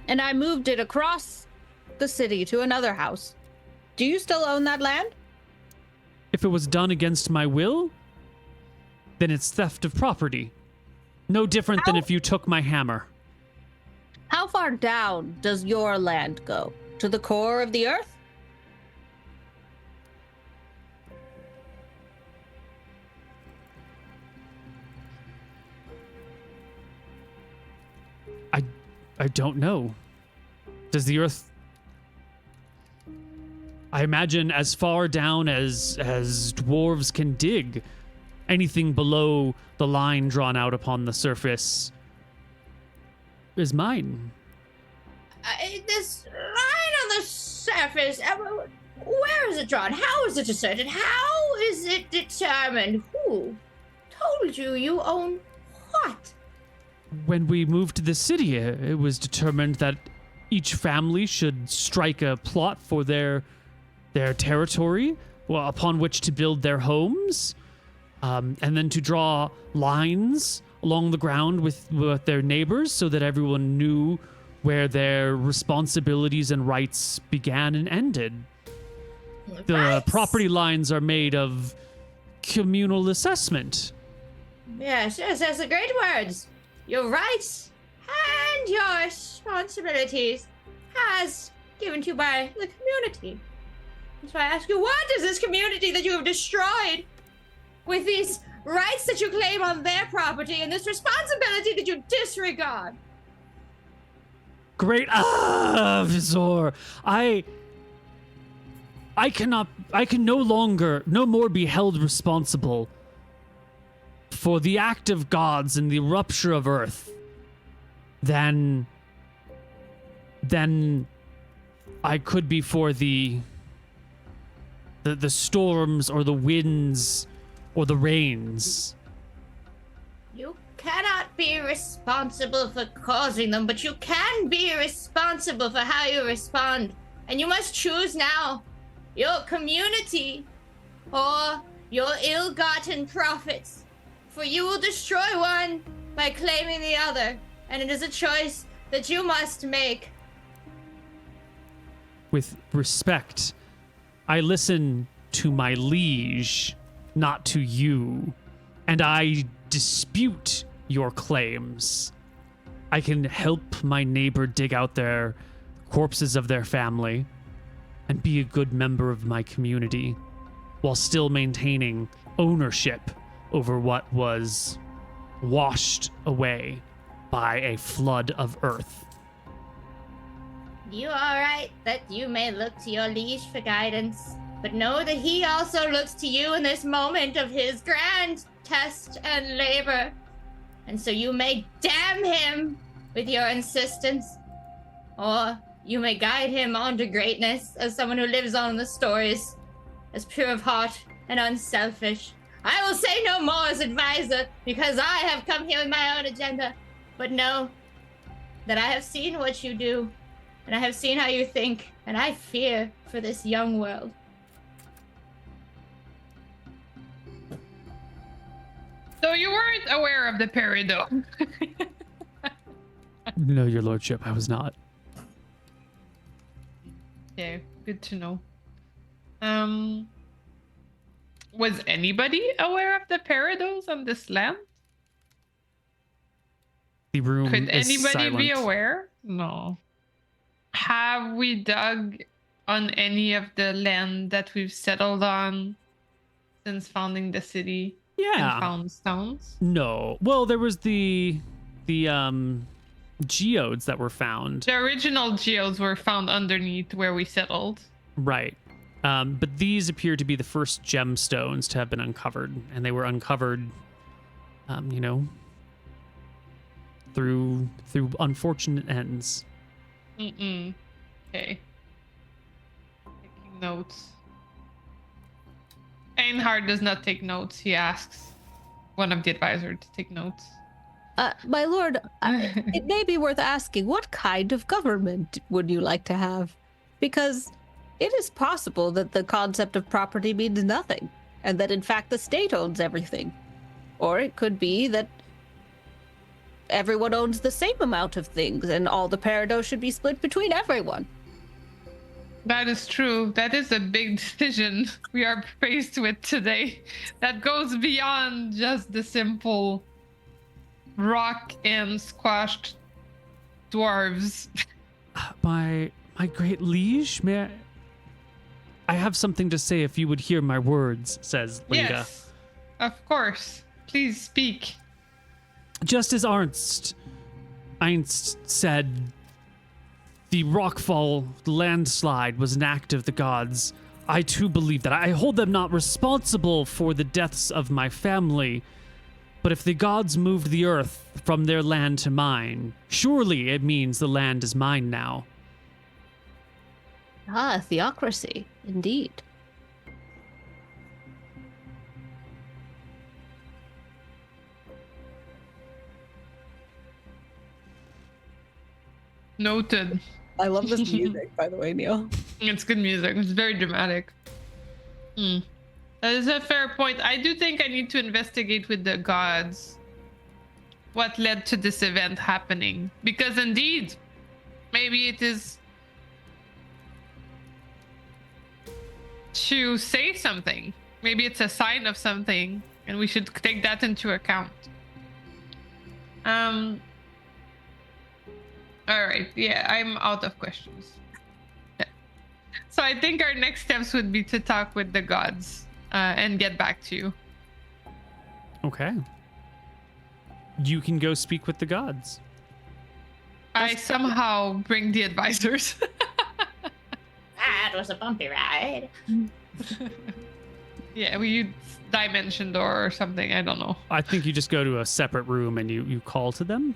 and I moved it across the city to another house, do you still own that land? If it was done against my will, then it's theft of property. No different than if you took my hammer. How far down does your land go? To the core of the earth? I don't know. Does the earth... I imagine as far down as dwarves can dig. Anything below the line drawn out upon the surface is mine. This line on the surface, where is it drawn? How is it asserted? How is it determined? Who told you you own what? When we moved to the city, it was determined that each family should strike a plot for their territory, upon which to build their homes, and then to draw lines along the ground with their neighbors so that everyone knew where their responsibilities and rights began and ended. The property lines are made of communal assessment. Yes, that's the great words. Your rights and your responsibilities as given to you by the community. So I ask you, what is this community that you have destroyed with these rights that you claim on their property and this responsibility that you disregard? Great Visor. I can no more be held responsible for the act of gods and the rupture of earth than I could be for the storms or the winds or the rains. You cannot be responsible for causing them, but you can be responsible for how you respond. And you must choose now your community or your ill-gotten profits. For you will destroy one by claiming the other, and it is a choice that you must make. With respect, I listen to my liege, not to you, and I dispute your claims. I can help my neighbor dig out their corpses of their family and be a good member of my community while still maintaining ownership over what was washed away by a flood of earth. You are right that you may look to your liege for guidance, but know that he also looks to you in this moment of his grand test and labor. And so you may damn him with your insistence, or you may guide him on to greatness as someone who lives on the stories, as pure of heart and unselfish. I will say no more as advisor, because I have come here with my own agenda. But know that I have seen what you do, and I have seen how you think, and I fear for this young world. So you weren't aware of the peridot. No, your lordship, I was not. Okay, good to know. Was anybody aware of the peridots on this land? The room Could is anybody be silent. aware? No. Have we dug on any of the land that we've settled on since founding the city? Yeah. And found stones? No. Well, there was the geodes that were found. The original geodes were found underneath where we settled. Right. But these appear to be the first gemstones to have been uncovered, and they were uncovered, through unfortunate ends. Okay. Taking notes. Einhard does not take notes. He asks one of the advisors to take notes. My lord, it may be worth asking, what kind of government would you like to have? Because it is possible that the concept of property means nothing, and that in fact the state owns everything. Or it could be that everyone owns the same amount of things, and all the peridot should be split between everyone. That is true. That is a big decision we are faced with today. That goes beyond just the simple rock and squashed dwarves. My great liege, may I have something to say if you would hear my words, says Linga. Yes, of course. Please speak. Just as Ernst said, the rockfall landslide was an act of the gods. I too believe that. I hold them not responsible for the deaths of my family. But if the gods moved the earth from their land to mine, surely it means the land is mine now. Ah, theocracy, indeed. Noted. I love this music, by the way, Neal. It's good music. It's very dramatic. That is a fair point. I do think I need to investigate with the gods what led to this event happening. Because indeed, maybe it is to say something. Maybe it's a sign of something, and we should take that into account. All right. Yeah, I'm out of questions. So I think our next steps would be to talk with the gods and get back to you. Okay. You can go speak with the gods. I somehow bring the advisors. That was a bumpy ride. Yeah, we use dimension door or something. I don't know. I think you just go to a separate room and you call to them.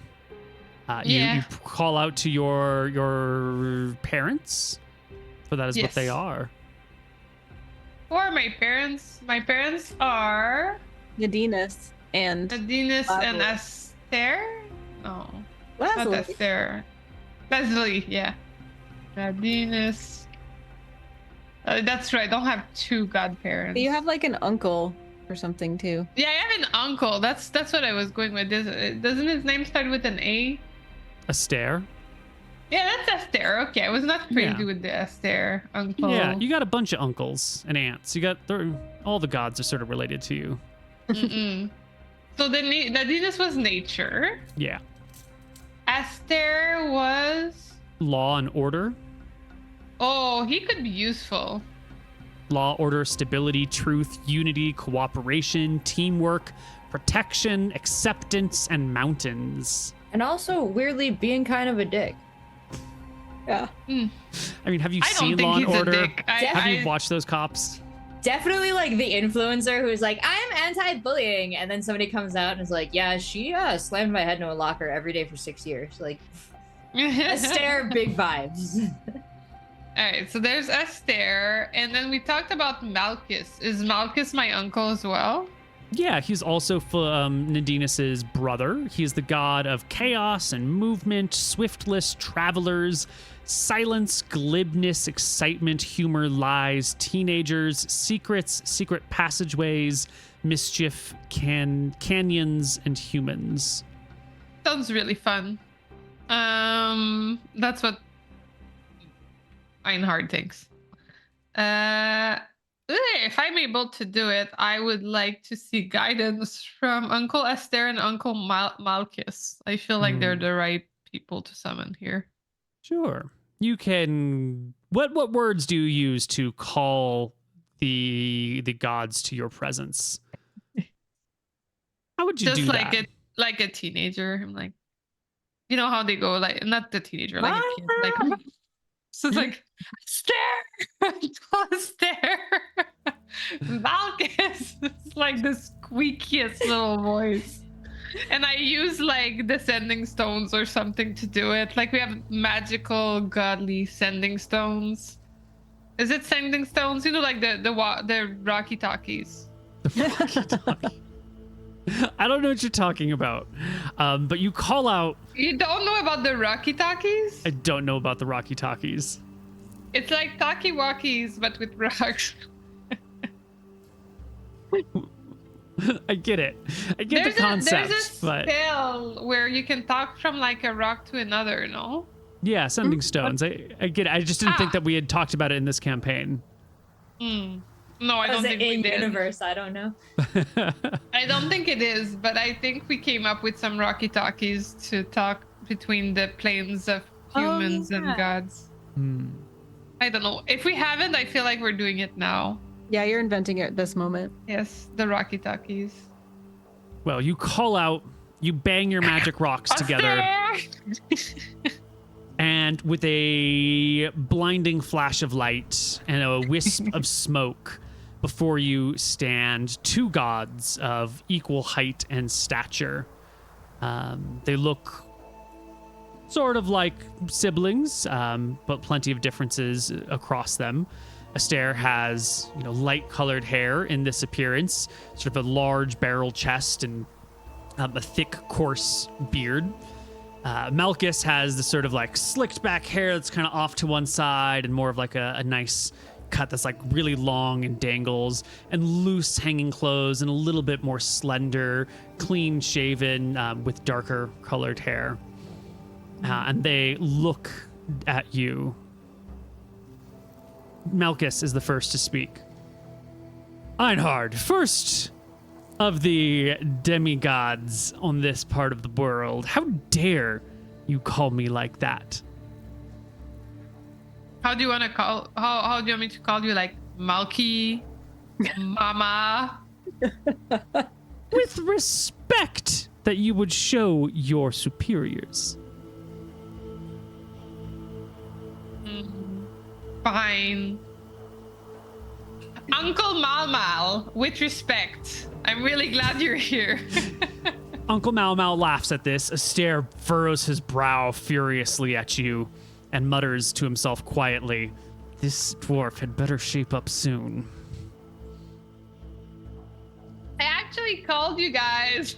Yeah. You call out to your parents, for that is what they Yes. are. Who are my parents? My parents are Nadinus and Adinus and Lazarus. Aster? No, not Lazarus. Aster. Leslie, yeah. Adinus. That's right. I don't have two godparents. You have like an uncle or something too. Yeah, I have an uncle. That's what I was going with. Doesn't his name start with an A? Astaire. Yeah, that's Aster. Okay, I was not crazy Yeah. with the Aster uncle. Yeah, you got a bunch of uncles and aunts. All the gods are sort of related to you. Mm-mm. So the Nadinus was nature. Yeah. Aster was. Law and order. Oh, he could be useful. Law, order, stability, truth, unity, cooperation, teamwork, protection, acceptance, and mountains. And also, weirdly, being kind of a dick. Yeah. I mean, have you I don't seen think Law and he's a Order? dick. Have you watched those cops? definitely like the influencer who's like, I'm anti-bullying, and then somebody comes out and is like, yeah, she slammed my head into a locker every day for 6 years. Like, Esther, big vibes. All right, so there's Esther, and then we talked about Malchus. Is Malchus my uncle as well? Yeah, he's also Nadinus's brother. He's the god of chaos and movement, swiftless travelers, silence, glibness, excitement, humor, lies, teenagers, secrets, secret passageways, mischief, canyons, and humans. Sounds really fun. That's what Einhard thinks. If I'm able to do it, I would like to see guidance from Uncle Esther and Uncle Malchus. I feel like they're the right people to summon here. Sure. You can... What words do you use to call the gods to your presence? How would you do like that? Like a teenager. I'm like, you know how they go, like, not the teenager, like a kid, like... So it's like, stare, Malchus. It's like the squeakiest little voice. And I use like the sending stones or something to do it. Like we have magical, godly sending stones. Is it sending stones? You know, like the Rocky Talkies. The walkie-talkie. I don't know what you're talking about. But you call out... You don't know about the Rocky Talkies? I don't know about the Rocky Talkies. It's like talkie-walkies, but with rocks. I get it. I get the concept. There's a spell where you can talk from like a rock to another, no? Yeah, sending stones. I get it. I just didn't think that we had talked about it in this campaign. No, I don't think we did. Universe, I don't know. I don't think it is, but I think we came up with some Rocky Talkies to talk between the planes of humans and gods. I don't know. If we haven't, I feel like we're doing it now. Yeah, you're inventing it at this moment. Yes, the Rocky Talkies. Well, you call out, you bang your magic rocks together. And with a blinding flash of light and a wisp of smoke, before you stand two gods of equal height and stature. They look sort of like siblings, but plenty of differences across them. Esther has, light-colored hair in this appearance, sort of a large barrel chest and a thick, coarse beard. Malchus has this sort of like slicked back hair that's kind of off to one side and more of like a nice cut that's like really long and dangles, and loose hanging clothes and a little bit more slender, clean shaven, with darker colored hair. And they look at you. Malchus is the first to speak. Einhard, first of the demigods on this part of the world, how dare you call me like that? How do you want to call? How do you want me to call you? Like Malky, Mama? With respect that you would show your superiors. Fine. Uncle Malmal, with respect. I'm really glad you're here. Uncle Malmal laughs at this. Esther furrows his brow furiously at you and mutters to himself quietly, "This dwarf had better shape up soon." I actually called you guys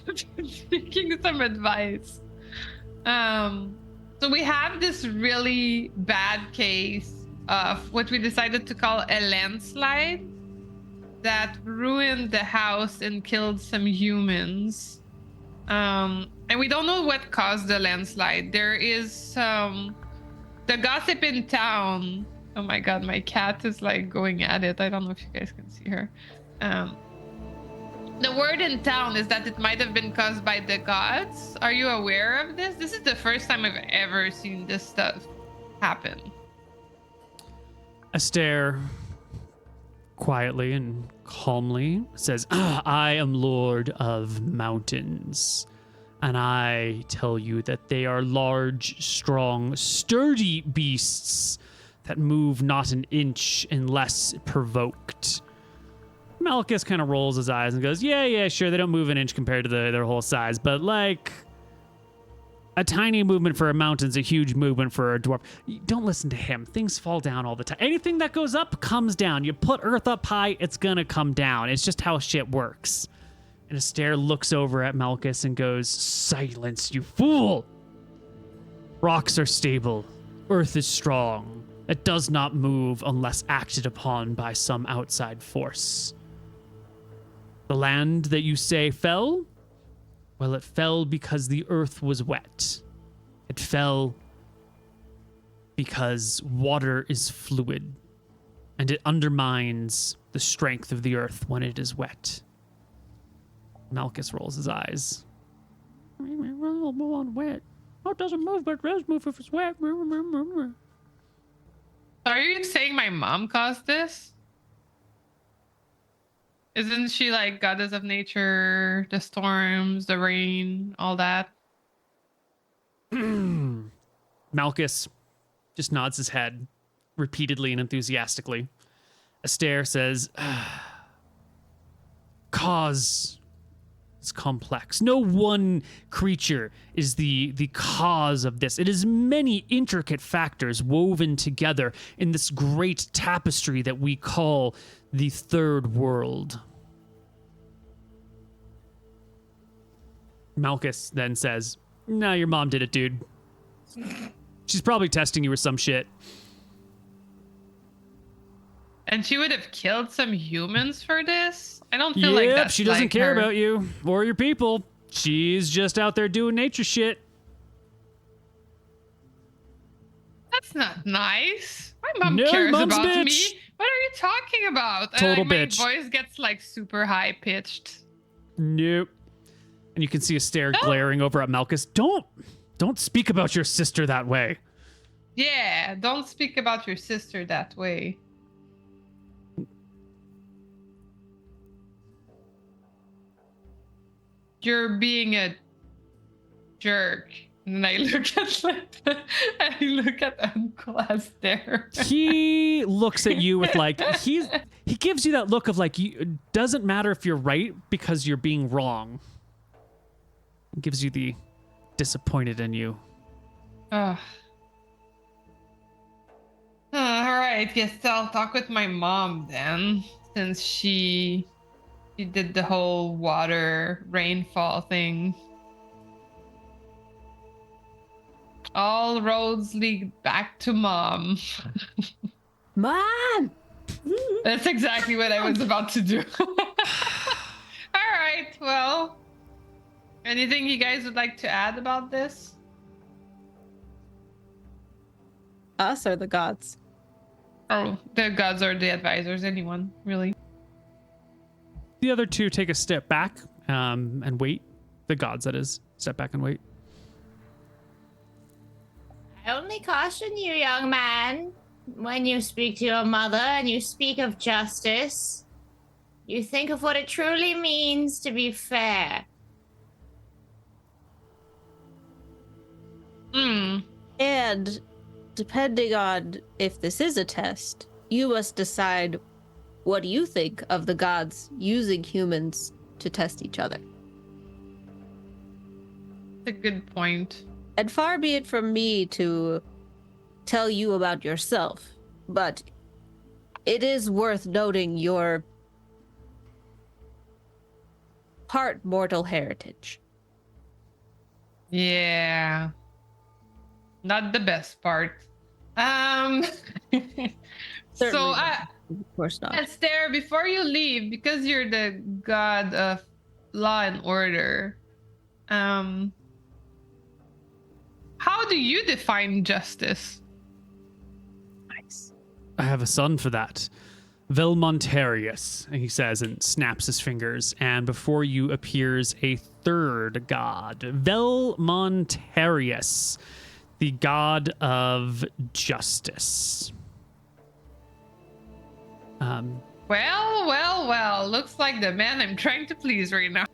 seeking some advice. So we have this really bad case of what we decided to call a landslide that ruined the house and killed some humans. And we don't know what caused the landslide. There is the gossip in town. Oh my god, my cat is like going at it. I don't know if you guys can see her. The word in town is that it might have been caused by the gods. Are you aware of this? This is the first time I've ever seen this stuff happen. Esther quietly and calmly says, "I am Lord of Mountains, and I tell you that they are large, strong, sturdy beasts that move not an inch unless provoked. Malchus kind of rolls his eyes and goes, yeah, sure, they don't move an inch compared to their whole size, but like a tiny movement for a mountain's a huge movement for a dwarf. Don't listen to him. Things fall down all the time. Anything that goes up comes down. You put earth up high, it's gonna come down. It's just how shit works. And Astaire looks over at Malchus and goes, silence, you fool! Rocks are stable. Earth is strong. It does not move unless acted upon by some outside force. The land that you say fell? Well, it fell because the earth was wet. It fell because water is fluid, and it undermines the strength of the earth when it is wet. Malchus rolls his eyes. Wet. Oh, it doesn't move, but it does move if it's wet. Are you saying my mom caused this? Isn't she like goddess of nature, the storms, the rain, all that? Malchus just nods his head repeatedly and enthusiastically. Astaire says, cause is complex. No one creature is the cause of this. It is many intricate factors woven together in this great tapestry that we call the third world. Malchus then says, nah, your mom did it, dude. She's probably testing you or some shit. And she would have killed some humans for this? I don't feel like that's she doesn't like care her. about you or your people. She's just out there doing nature shit. That's not nice. My mom No, cares mom's about bitch. me. What are you talking about? Total My bitch. voice gets like super high pitched. Nope. And you can see Astaire glaring over at Malchus. Don't speak about your sister that way. Yeah, don't speak about your sister that way. You're being a jerk. And then I look at Uncle Astaire. He looks at you with like he gives you that look of like it doesn't matter if you're right because you're being wrong. He gives you the disappointed in you. All right, guess I'll talk with my mom then, since she did the whole water rainfall thing. All roads lead back to mom. Mom! That's exactly what I was about to do. All right, well, anything you guys would like to add about this? Us or the gods? Oh, the gods or the advisors, anyone, really. The other two take a step back and wait. The gods, that is, step back and wait. I only caution you, young man, when you speak to your mother and you speak of justice, you think of what it truly means to be fair. And depending on if this is a test, you must decide what you think of the gods using humans to test each other. That's a good point. And far be it from me to tell you about yourself, but it is worth noting your part mortal heritage. Yeah. Not the best part. Certainly So not. Of course not. Astaire, before you leave, because you're the god of law and order, how do you define justice? Nice. I have a son for that. Velmontarius, he says, and snaps his fingers. And before you appears a third god, Velmontarius, the god of justice. Well. Looks like the man I'm trying to please right now.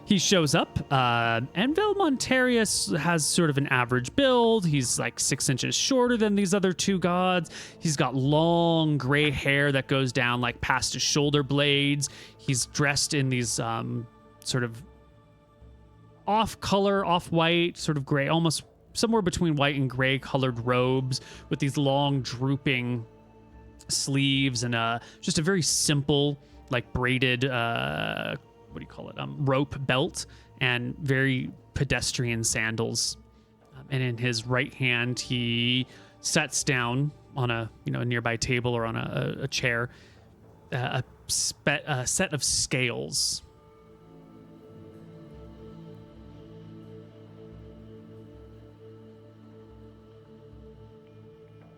He shows up, and Velmontarius has sort of an average build. He's like 6 inches shorter than these other two gods. He's got long gray hair that goes down like past his shoulder blades. He's dressed in these sort of off-color, off-white, sort of gray, almost somewhere between white and gray colored robes with these long drooping sleeves and just a very simple, like braided what do you call it? Rope belt and very pedestrian sandals. And in his right hand, he sets down on a nearby table or on a chair a set of scales.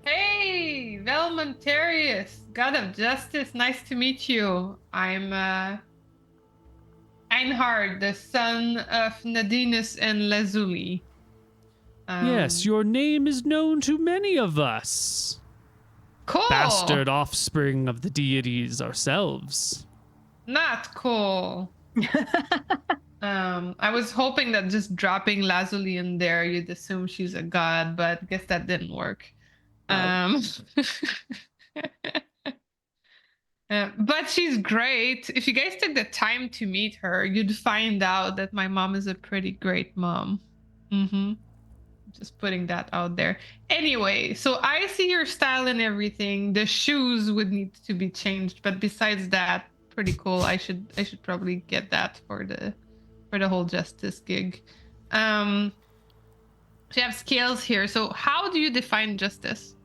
Hey, Velmontarius, God of Justice, nice to meet you. I'm Einhard, the son of Nadinus and Lazuli. Yes, your name is known to many of us. Cool. Bastard offspring of the deities ourselves. Not cool. I was hoping that just dropping Lazuli in there, you'd assume she's a god, but I guess that didn't work. But she's great. If you guys took the time to meet her, you'd find out that my mom is a pretty great mom. Just putting that out there. Anyway, so I see your style and everything. The shoes would need to be changed, but besides that, pretty cool. I should probably get that for the whole justice gig. So you have scales here. So how do you define justice?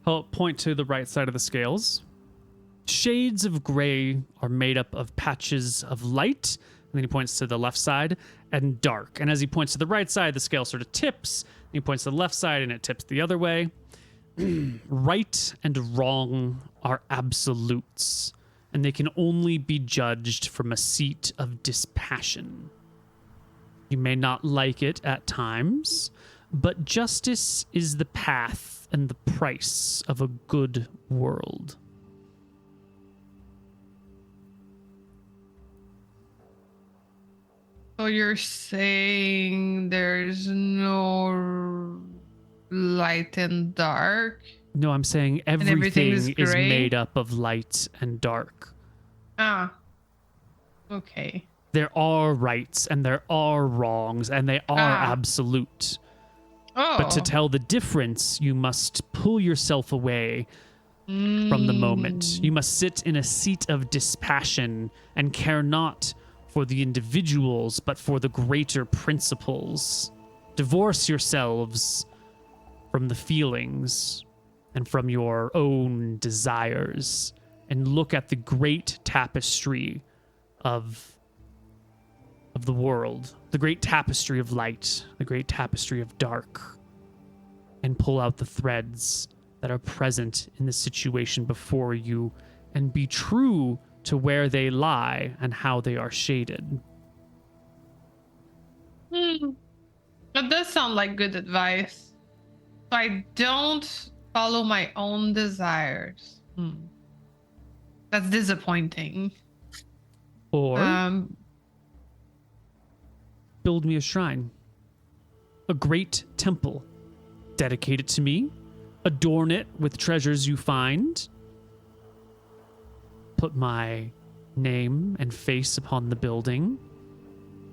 I'll point to the right side of the scales. Shades of gray are made up of patches of light, and then he points to the left side, and dark. And as he points to the right side, the scale sort of tips, and he points to the left side, and it tips the other way. Right and wrong are absolutes, and they can only be judged from a seat of dispassion. You may not like it at times, but justice is the path and the price of a good world. So you're saying there's no light and dark? No, I'm saying everything is is gray? made up of light and dark. Ah. Okay. There are rights and there are wrongs and they are absolute. Oh. But to tell the difference, you must pull yourself away from the moment. You must sit in a seat of dispassion and care not for the individuals, but for the greater principles. Divorce yourselves from the feelings and from your own desires and look at the great tapestry of the world, the great tapestry of light, the great tapestry of dark, and pull out the threads that are present in the situation before you and be true to where they lie and how they are shaded. That does sound like good advice. So I don't follow my own desires. That's disappointing. Or build me a shrine, a great temple, dedicate it to me, adorn it with treasures you find, put my name and face upon the building,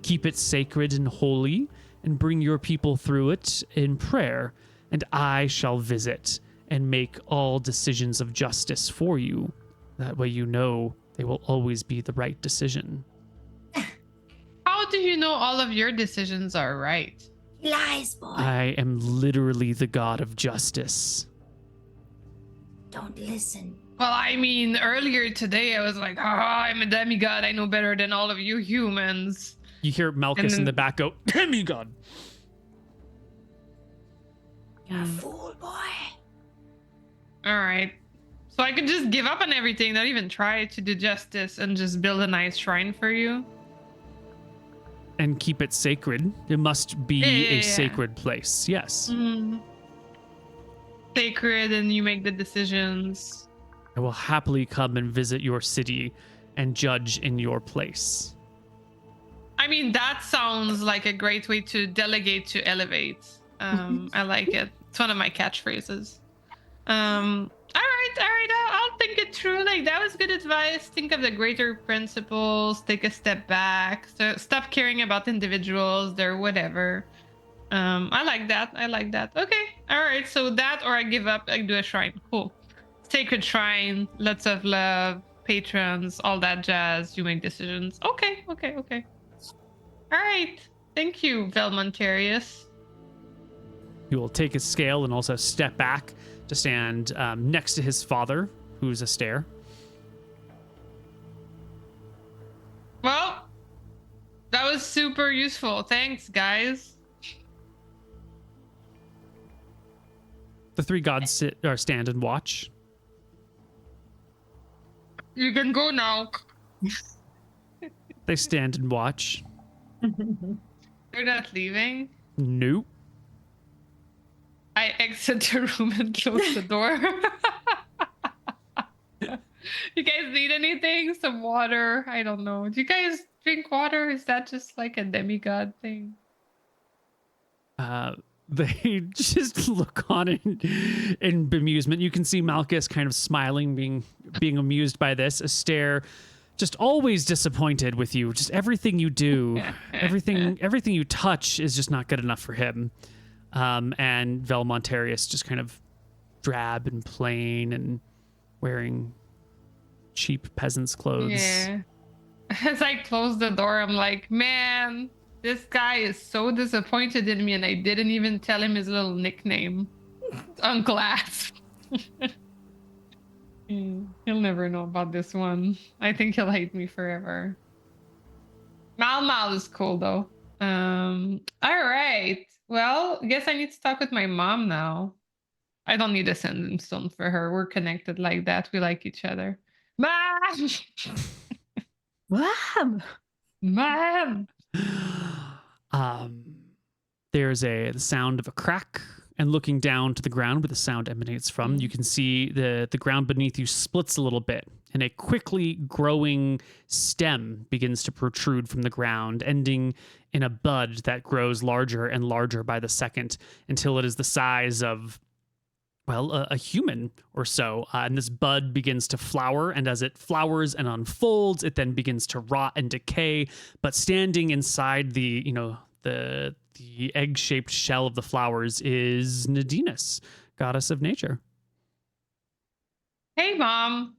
keep it sacred and holy, and bring your people through it in prayer, and I shall visit and make all decisions of justice for you. That way you know they will always be the right decision. How do you know all of your decisions are right? Lies, boy. I am literally the god of justice. Don't listen. Well, I mean, earlier today I was like, I'm a demigod. I know better than all of you humans. You hear Malchus in the back go, demigod. You're a fool, boy. All right. So I could just give up on everything, not even try to do justice, and just build a nice shrine for you? And keep it sacred. It must be a sacred place. Yes. Sacred, and you make the decisions. I will happily come and visit your city and judge in your place. I mean, that sounds like a great way to delegate to elevate. I like it. It's one of my catchphrases. All right. I'll think it through. Like, that was good advice. Think of the greater principles. Take a step back. So stop caring about individuals. They're whatever. I like that. Okay. All right. So that, or I give up. I do a shrine. Cool. Sacred shrine. Lots of love. Patrons. All that jazz. You make decisions. Okay. All right. Thank you, Velmontarius. He will take his scale and also step back to stand next to his father, who's a stare. Well, that was super useful. Thanks, guys. The three gods sit or stand and watch. You can go now. They stand and watch. You're not leaving? Nope. I exit the room and close the door. You guys need anything? Some water? I don't know. Do you guys drink water? Is that just like a demigod thing? They just look on in bemusement. You can see Malchus kind of smiling, being amused by this. Astaire, just always disappointed with you. Just everything you do, everything you touch is just not good enough for him. And Velmontarius just kind of drab and plain and wearing cheap peasant's clothes. Yeah. As I close the door, I'm like, man, this guy is so disappointed in me, and I didn't even tell him his little nickname. Uncle Ass. He'll never know about this one. I think he'll hate me forever. Mal is cool though. All right. Well, I guess I need to talk with my mom now. I don't need a sending stone for her. We're connected like that. We like each other. Mom! Mom! There's the sound of a crack, and looking down to the ground where the sound emanates from, you can see the ground beneath you splits a little bit, and a quickly growing stem begins to protrude from the ground, ending in a bud that grows larger and larger by the second until it is the size of, well, a human or so. And this bud begins to flower, and as it flowers and unfolds, it then begins to rot and decay. But standing inside the egg-shaped shell of the flowers is Nadinus, goddess of nature. Hey, Mom.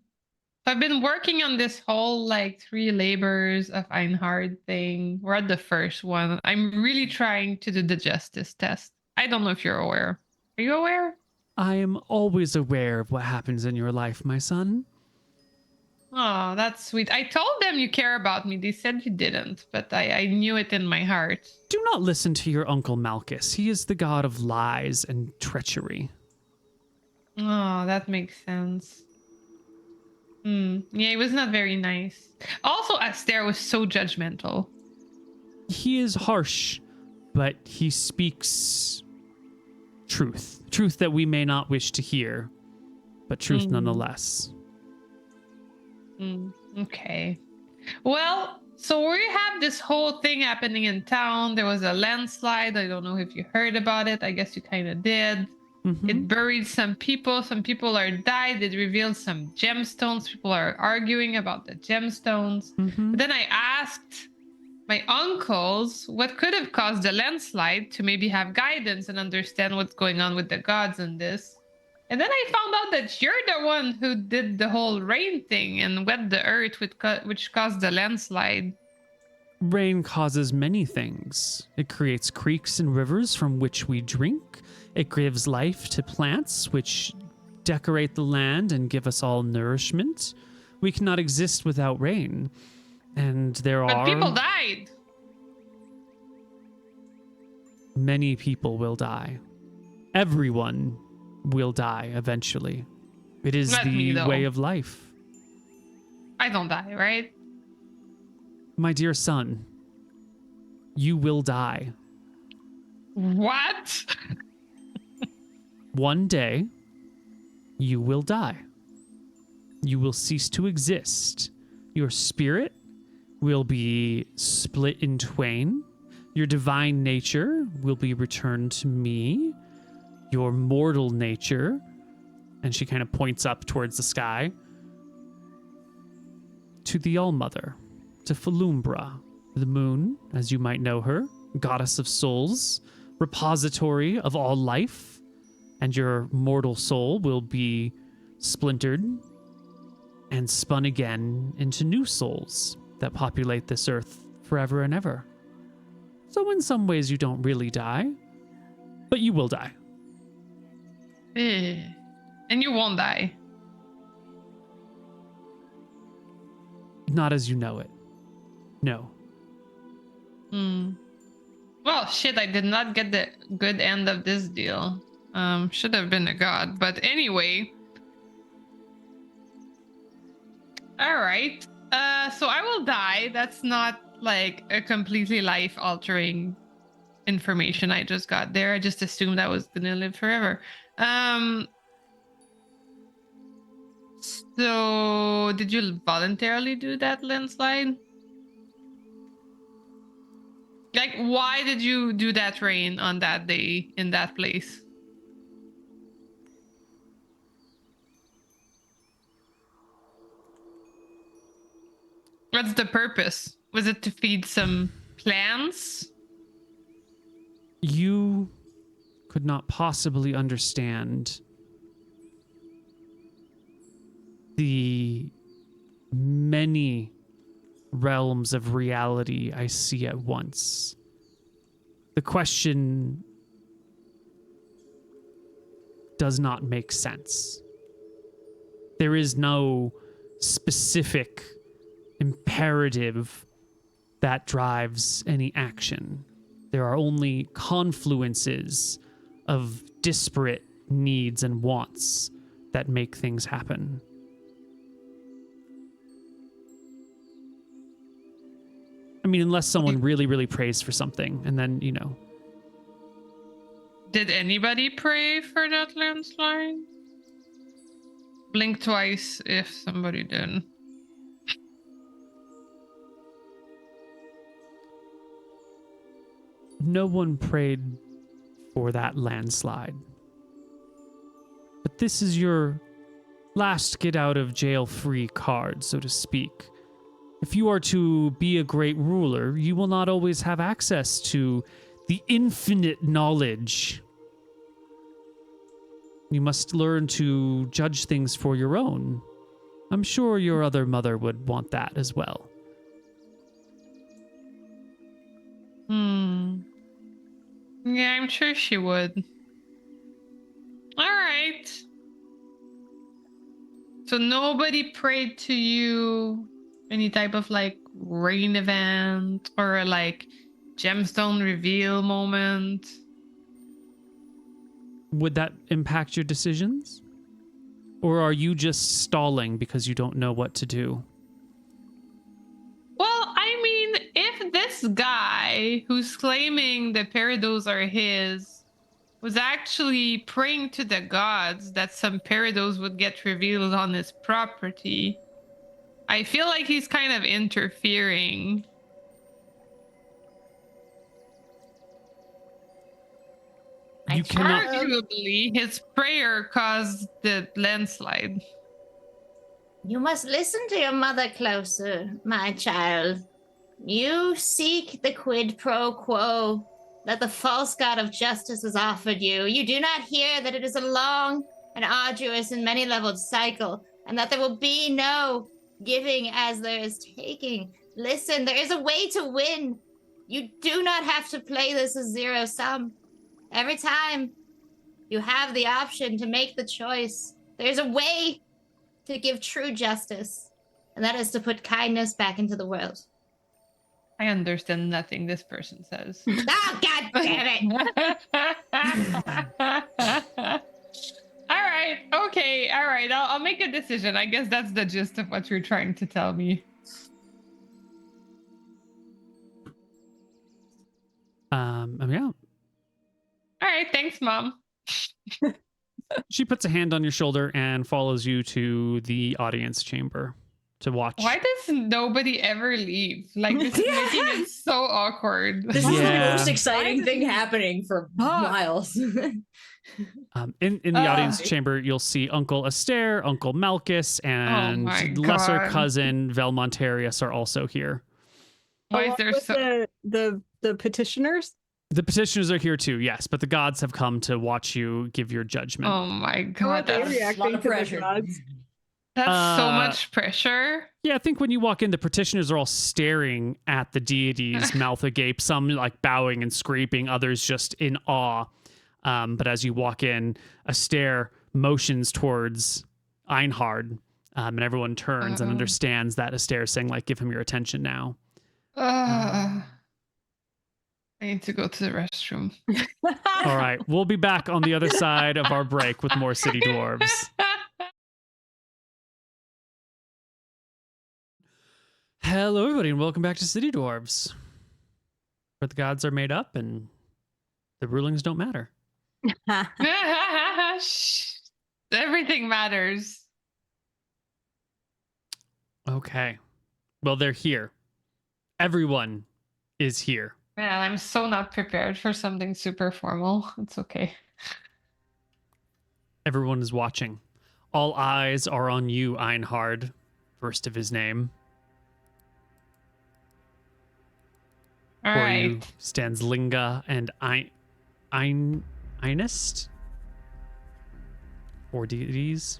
I've been working on this whole 3 labors of Einhard thing. We're at the first one. I'm really trying to do the justice test. I don't know if you're aware. Are you aware? I am always aware of what happens in your life, my son. Oh, that's sweet. I told them you care about me. They said you didn't, but I knew it in my heart. Do not listen to your uncle Malchus. He is the god of lies and treachery. Oh, that makes sense. Yeah, he was not very nice. Also, Astaire was so judgmental. He is harsh, but he speaks truth. Truth that we may not wish to hear, but truth nonetheless. Okay. Well, so we have this whole thing happening in town. There was a landslide. I don't know if you heard about it. I guess you kind of did. It buried some people. Some people are died. It revealed some gemstones. People are arguing about the gemstones. But then I asked my uncles what could have caused the landslide to maybe have guidance and understand what's going on with the gods in this. And then I found out that you're the one who did the whole rain thing and wet the earth, which caused the landslide. Rain causes many things. It creates creeks and rivers from which we drink. It gives life to plants, which decorate the land and give us all nourishment. We cannot exist without rain. And But people died. Many people will die. Everyone will die eventually. It is Not the me, though. way of life. I don't die, right? My dear son, you will die. What? One day, you will die. You will cease to exist. Your spirit will be split in twain. Your divine nature will be returned to me. Your mortal nature, and she kind of points up towards the sky, to the All-Mother, to Falumbra, the moon, as you might know her, goddess of souls, repository of all life, and your mortal soul will be splintered and spun again into new souls that populate this earth forever and ever. So in some ways you don't really die, but you will die. And you won't die. Not as you know it. No. Well, shit, I did not get the good end of this deal. Should have been a god. But anyway. Alright. So I will die. That's not like a completely life-altering information I just got there. I just assumed I was gonna live forever. So did you voluntarily do that landslide? Like, why did you do that rain on that day in that place? What's the purpose? Was it to feed some plants? You could not possibly understand the many realms of reality I see at once. The question does not make sense. There is no specific imperative that drives any action. There are only confluences of disparate needs and wants that make things happen. I mean, unless someone really, really prays for something, and then, you know. Did anybody pray for that landslide? Blink twice if somebody did. No one prayed for that landslide. But this is your last get out of jail free card, so to speak. If you are to be a great ruler, you will not always have access to the infinite knowledge. You must learn to judge things for your own. I'm sure your other mother would want that as well. Yeah, I'm sure she would. All right. So nobody prayed to you any type of like rain event or like gemstone reveal moment? Would that impact your decisions? Or are you just stalling because you don't know what to do? Well, I mean, if this guy who's claiming the Peridot are his was actually praying to the gods that some Peridot would get revealed on his property, I feel like he's kind of interfering. You cannot. Arguably, his prayer caused the landslide. You must listen to your mother closer, my child. You seek the quid pro quo that the false god of justice has offered you. You do not hear that it is a long and arduous and many-leveled cycle, and that there will be no giving as there is taking. Listen, there is a way to win. You do not have to play this as zero sum. Every time you have the option to make the choice, there's a way to give true justice, and that is to put kindness back into the world. I understand nothing this person says. Oh, God damn it! All right. Okay. All right. I'll make a decision. I guess that's the gist of what you're trying to tell me. Yeah. All right. Thanks, Mom. She puts a hand on your shoulder and follows you to the audience chamber. to watch. Why does nobody ever leave? Like, this is making it so awkward. This is the Yeah. most exciting thing happening for miles. In the audience chamber, you'll see Uncle Astaire, Uncle Malchus, and my lesser God. cousin Velmontarius are also here. Why is Along there with so... the petitioners? The petitioners are here too, yes, but the gods have come to watch you give your judgment. Oh my How are God, they that's, reacting lot of to the pressure. gods? that's so Uh, much pressure. Yeah, I think when you walk in, the petitioners are all staring at the deities, mouth agape, some like bowing and scraping, others just in awe. But as you walk in, Astaire motions towards Einhard, and everyone turns and Uh-oh. understands that Astaire is saying, like, give him your attention now. I need to go to the restroom. All right, we'll be back on the other side of our break with more City Dwarves. Hello, everybody, and welcome back to City Dwarves, where the gods are made up and the rulings don't matter. Shh. Everything matters. Okay. Well, they're here. Everyone is here. Man, I'm so not prepared for something super formal. It's okay. Everyone is watching. All eyes are on you, Einhard, first of his name. All Before you right. stands Linga and Einest? Or deities.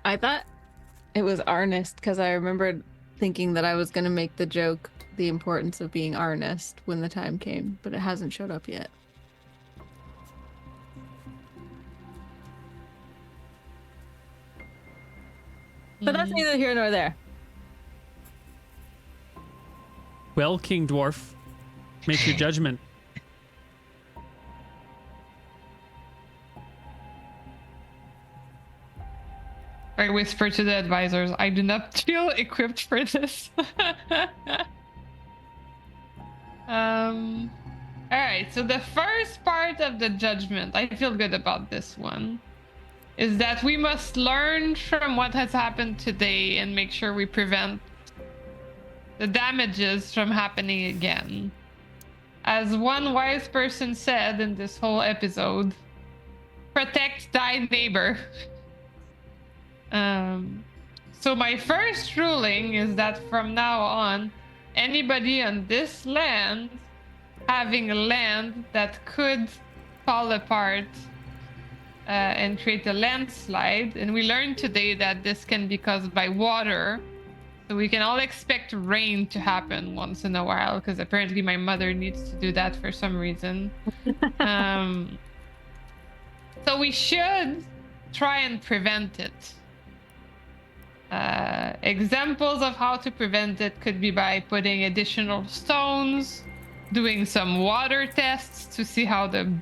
I thought it was Arnest because I remembered thinking that I was going to make the joke, the importance of being Arnest when the time came, but it hasn't showed up yet. But that's neither here nor there. Well, King Dwarf, make your judgment. I whisper to the advisors, I do not feel equipped for this. Alright, so the first part of the judgment, I feel good about this one, is that we must learn from what has happened today and make sure we prevent the damages from happening again. As one wise person said in this whole episode, protect thy neighbor. So my first ruling is that from now on, anybody on this land having a land that could fall apart and create a landslide, and we learned today that this can be caused by water, so we can all expect rain to happen once in a while, because apparently my mother needs to do that for some reason. So we should try and prevent it. Examples of how to prevent it could be by putting additional stones, doing some water tests to see how the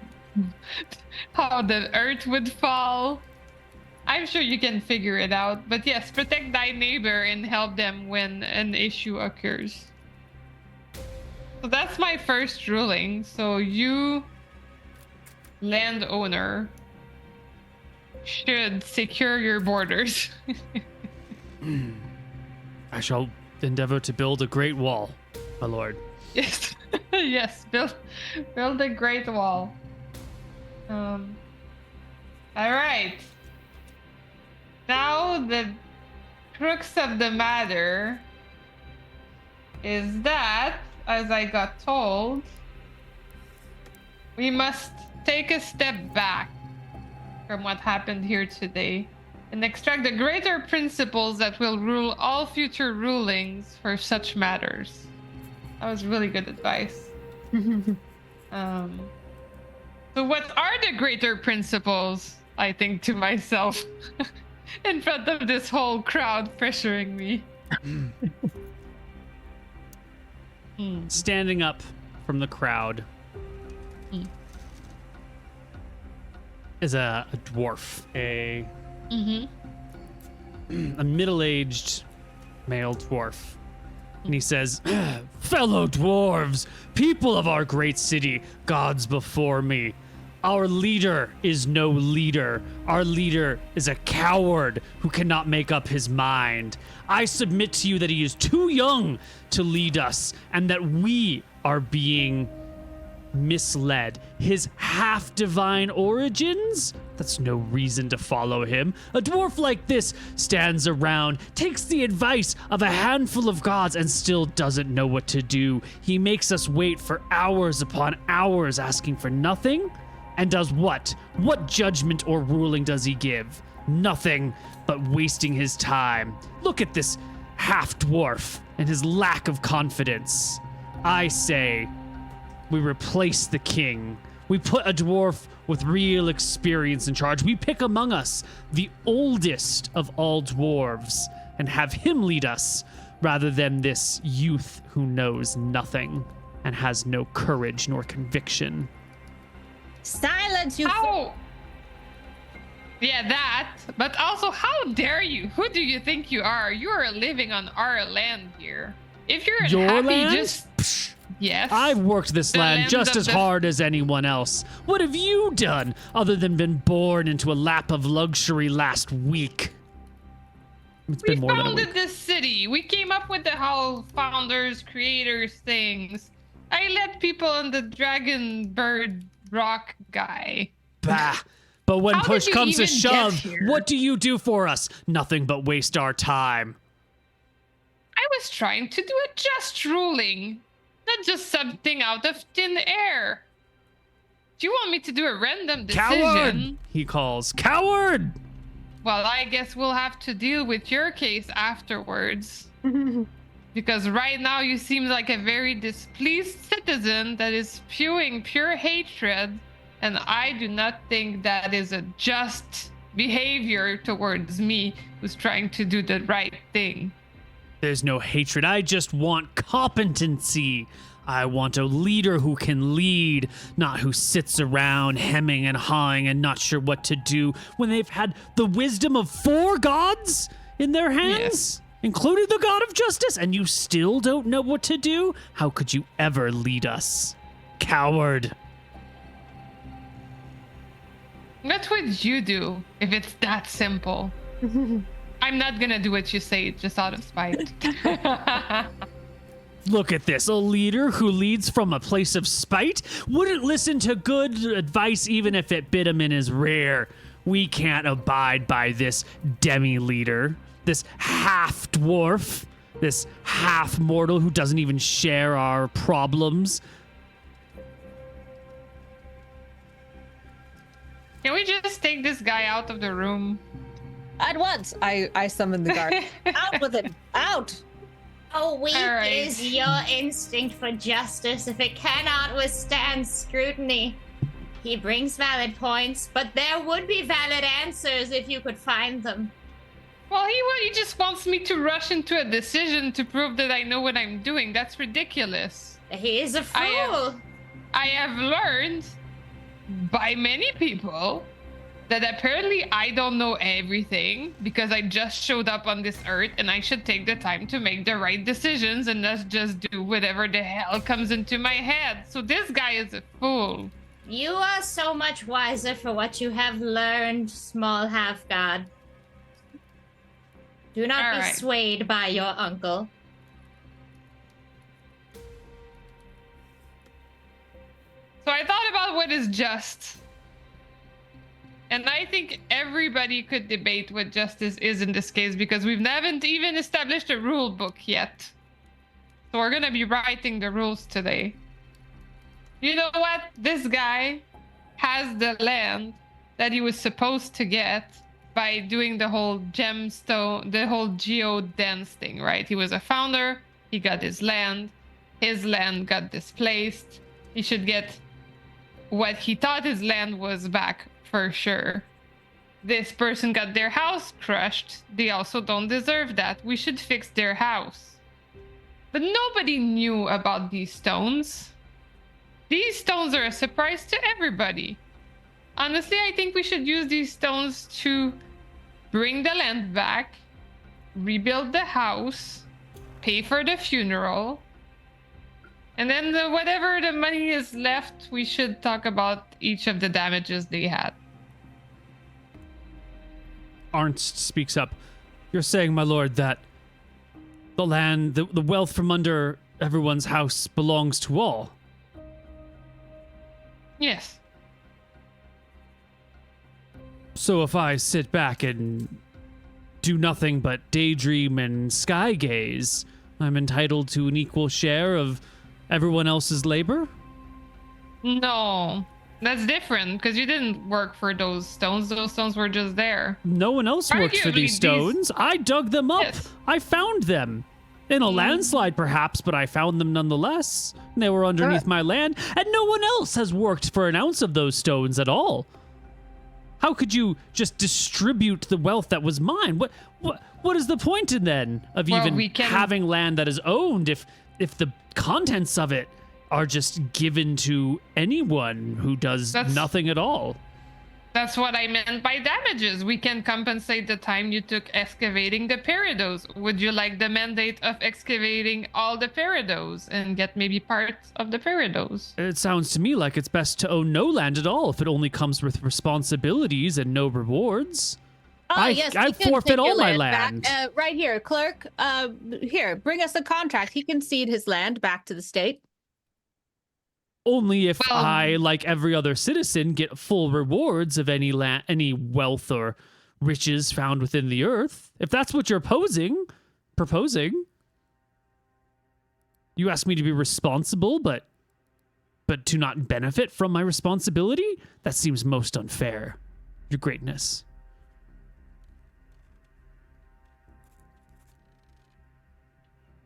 earth would fall. I'm sure you can figure it out, but yes, protect thy neighbor and help them when an issue occurs. So that's my first ruling. So you, landowner, should secure your borders. I shall endeavor to build a great wall, my lord. Yes, yes, build a great wall. All right. Now the crux of the matter is that, as I got told, we must take a step back from what happened here today and extract the greater principles that will rule all future rulings for such matters. That was really good advice. So what are the greater principles? I think to myself in front of this whole crowd pressuring me. Standing up from the crowd is a dwarf, a middle-aged male dwarf. And he says, fellow dwarves, people of our great city, gods before me, Our leader is no leader. Our leader is a coward who cannot make up his mind. I submit to you that he is too young to lead us and that we are being misled. His half-divine origins? That's no reason to follow him. A dwarf like this stands around, takes the advice of a handful of gods, and still doesn't know what to do. He makes us wait for hours upon hours asking for nothing. And does what? What judgment or ruling does he give? Nothing but wasting his time. Look at this half-dwarf and his lack of confidence. I say we replace the king. We put a dwarf with real experience in charge. We pick among us the oldest of all dwarves and have him lead us rather than this youth who knows nothing and has no courage nor conviction. Silence, you. How? Yeah, that. But also, how dare you? Who do you think you are? You are living on our land here. If you're Your unhappy, land? just yes. I've worked this The land land just of as the- hard as anyone else. What have you done other than been born into a lap of luxury last week? It's We been more than a founded week. this city. We came up with the whole founders, creators things. I led people on the dragon bird rock guy. Bah. But when How push did you comes to even get shove, here? what do you do for us? Nothing but waste our time. I was trying to do a just ruling, not just something out of thin air. Do you want me to do a random decision? Coward! He calls. Coward! Well, I guess we'll have to deal with your case afterwards. Because right now you seem like a very displeased citizen that is spewing pure hatred, and I do not think that is a just behavior towards me who's trying to do the right thing. There's no hatred. I just want competency. I want a leader who can lead, not who sits around hemming and hawing and not sure what to do when they've had the wisdom of 4 gods in their hands, Yes. including the god of justice, and you still don't know what to do? How could you ever lead us? Coward. What would you do if it's that simple? I'm not gonna do what you say just out of spite. Look at this. A leader who leads from a place of spite wouldn't listen to good advice even if it bit him in his rear. We can't abide by this demi-leader, this half-dwarf, this half-mortal who doesn't even share our problems. Can we just take this guy out of the room? At once. I summoned the guard. Out with him. Out. How weak All right. is your instinct for justice if it cannot withstand scrutiny? He brings valid points, but there would be valid answers if you could find them. Well, he just wants me to rush into a decision to prove that I know what I'm doing. That's ridiculous. He is a I am- fool. I have learned by many people that apparently I don't know everything because I just showed up on this earth and I should take the time to make the right decisions and not just do whatever the hell comes into my head. So this guy is a fool. You are so much wiser for what you have learned, small half-god. Do not All be right. swayed by your uncle. So I thought about what is just. And I think everybody could debate what justice is in this case because we haven't even established a rule book yet. So we're going to be writing the rules today. You know what? This guy has the land that he was supposed to get by doing the whole gemstone, the whole geo dance thing, right? He was a founder. He got his land. His land got displaced. He should get what he thought his land was back for sure. This person got their house crushed. They also don't deserve that. We should fix their house. But nobody knew about these stones. These stones are a surprise to everybody. Honestly, I think we should use these stones to bring the land back, rebuild the house, pay for the funeral, And then whatever the money is left, we should talk about each of the damages they had. Arnst speaks up. You're saying, my lord, that the land, the wealth from under everyone's house belongs to all. Yes. So if I sit back and do nothing but daydream and sky gaze, I'm entitled to an equal share of everyone else's labor? No, that's different because you didn't work for those stones. Those stones were just there. No one else worked for Arguably, these stones. I dug them up. Yes. I found them. In a landslide, perhaps, but I found them nonetheless. They were underneath my land, and no one else has worked for an ounce of those stones at all. How could you just distribute the wealth that was mine? What is the point in then of having land that is owned if the contents of it are just given to anyone who does nothing at all? That's what I meant by damages. We can compensate the time you took excavating the peridot. Would you like the mandate of excavating all the peridot and get maybe parts of the peridot? It sounds to me like it's best to own no land at all if it only comes with responsibilities and no rewards. Yes, I forfeit all my land. Back. Right here, clerk. Here, bring us a contract. He can cede his land back to the state. Only if I, like every other citizen, get full rewards of any wealth or riches found within the earth. If that's what you're proposing, you ask me to be responsible, but to not benefit from my responsibility? That seems most unfair. Your greatness.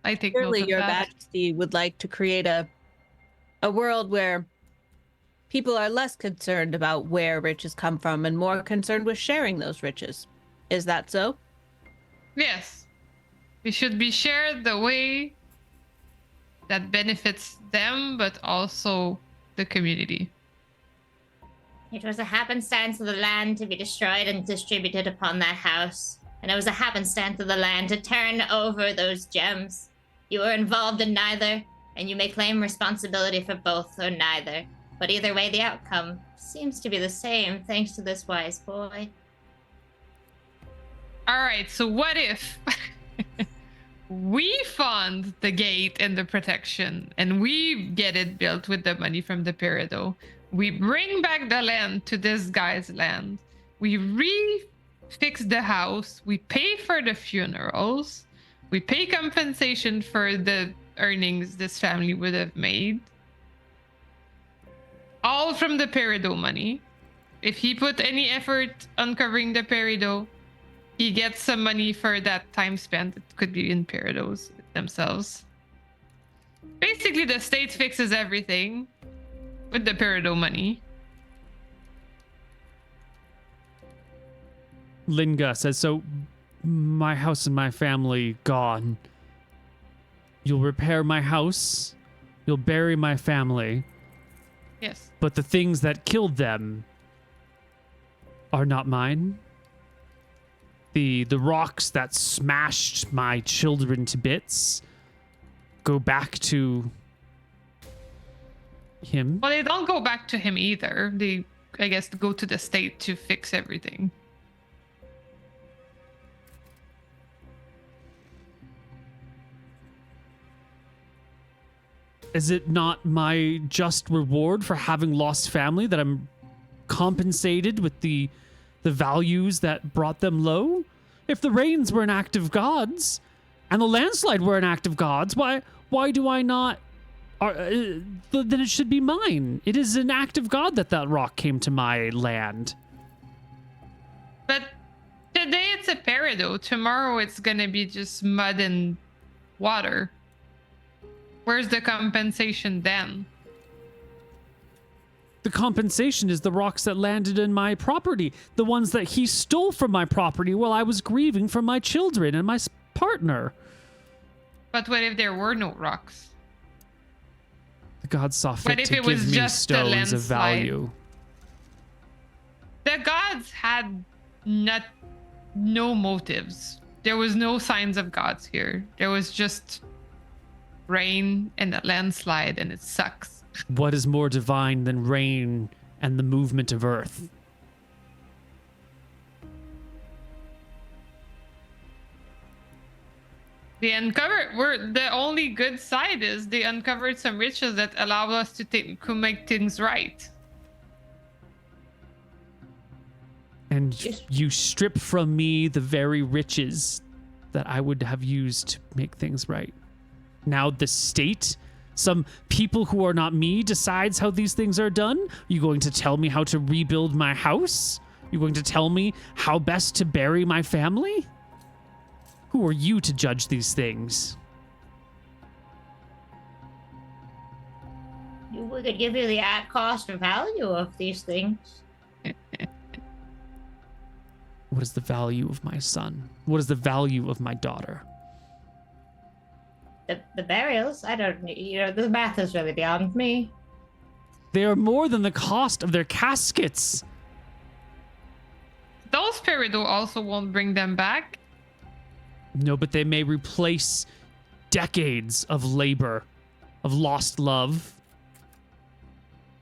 I take Surely note of your that. majesty would like to create a world where people are less concerned about where riches come from and more concerned with sharing those riches. Is that so? Yes. It should be shared the way that benefits them, but also the community. It was a happenstance of the land to be destroyed and distributed upon that house. And it was a happenstance of the land to turn over those gems. You were involved in neither, and you may claim responsibility for both or neither. But either way, the outcome seems to be the same, thanks to this wise boy. All right, so what if we fund the gate and the protection, and we get it built with the money from the peridot? We bring back the land to this guy's land. We refix the house. We pay for the funerals. We pay compensation for the earnings this family would have made, all from the peridot money. If he put any effort uncovering the peridot, he gets some money for that time spent. It could be in peridots themselves. Basically, the state fixes everything with the peridot money. Linga says, so my house and my family gone. You'll repair my house, you'll bury my family. Yes. But the things that killed them are not mine. The rocks that smashed my children to bits go back to him. Well, they don't go back to him either. They, I guess, go to the state to fix everything. Is it not my just reward for having lost family that I'm compensated with the values that brought them low? If the rains were an act of gods and the landslide were an act of gods, why do I not? Then it should be mine. It is an act of God that rock came to my land. But today it's a peridot. Tomorrow it's gonna be just mud and water. Where's the compensation then? The compensation is the rocks that landed in my property, the ones that he stole from my property while I was grieving for my children and my partner. But what if there were no rocks? The gods saw fit if to it was give me just the stones of landslide? value. The gods had no motives. There was no signs of gods here. There was just rain and a landslide, and it sucks. What is more divine than rain and the movement of earth? They uncovered. The only good side is they uncovered some riches that allow us to make things right. And you strip from me the very riches that I would have used to make things right. Now the state, some people who are not me, decides how these things are done? Are you going to tell me how to rebuild my house? Are you going to tell me how best to bury my family? Who are you to judge these things? We could give you the at cost value of these things. What is the value of my son? What is the value of my daughter? The burials, I don't, the math is really beyond me. They are more than the cost of their caskets. Those peridot also won't bring them back. No, but they may replace decades of labor, of lost love,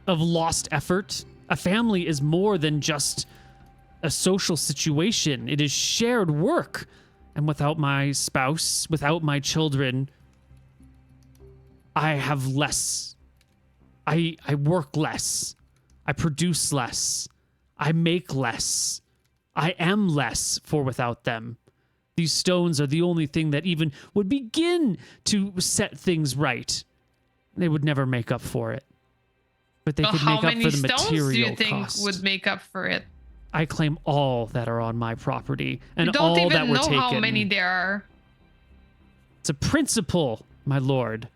of lost effort. A family is more than just a social situation. It is shared work. And without my spouse, without my children, I have less. I work less. I produce less. I make less. I am less for without them. These stones are the only thing that even would begin to set things right. They would never make up for it. But they could make up for the material cost. How many stones do you think cost. would make up for it? I claim all that are on my property and You don't all even that were know taken. how many there are. It's a principle, my lord.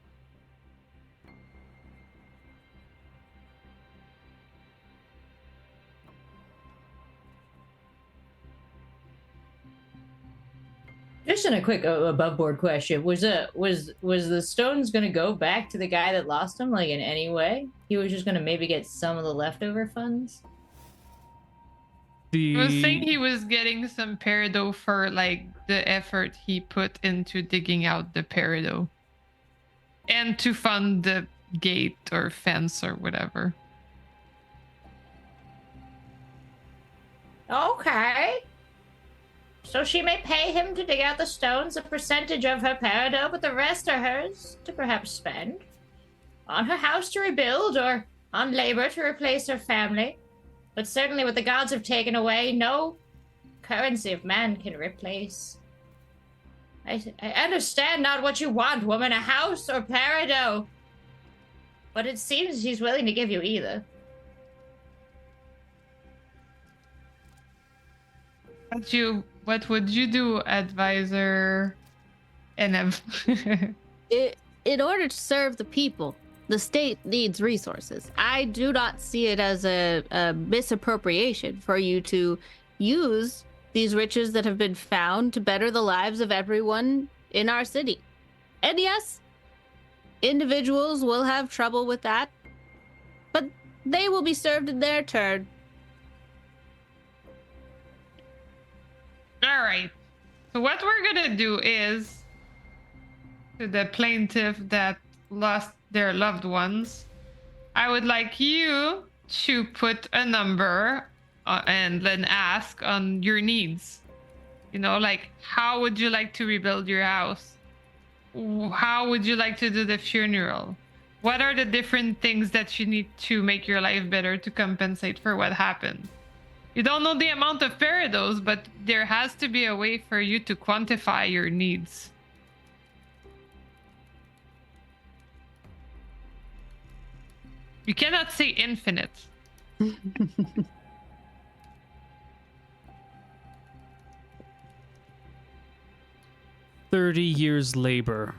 Just in a quick above board question, was the stones gonna go back to the guy that lost them, like in any way? He was just gonna maybe get some of the leftover funds. I was saying he was getting some peridot for like the effort he put into digging out the peridot, and to fund the gate or fence or whatever. Okay. So she may pay him to dig out the stones, a percentage of her peridot, but the rest are hers to perhaps spend on her house to rebuild or on labor to replace her family. But certainly what the gods have taken away, no currency of man can replace. I understand not what you want, woman, a house or peridot. But it seems he's willing to give you either. What would you do, advisor Enev? In order to serve the people, the state needs resources. I do not see it as a misappropriation for you to use these riches that have been found to better the lives of everyone in our city. And yes, individuals will have trouble with that, but they will be served in their turn. All right. So what we're gonna do is, to the plaintiff that lost their loved ones, I would like you to put a number and then ask on your needs. You know, like, how would you like to rebuild your house? How would you like to do the funeral? What are the different things that you need to make your life better to compensate for what happened? You don't know the amount of peridots, but there has to be a way for you to quantify your needs. You cannot say infinite. 30 years labor.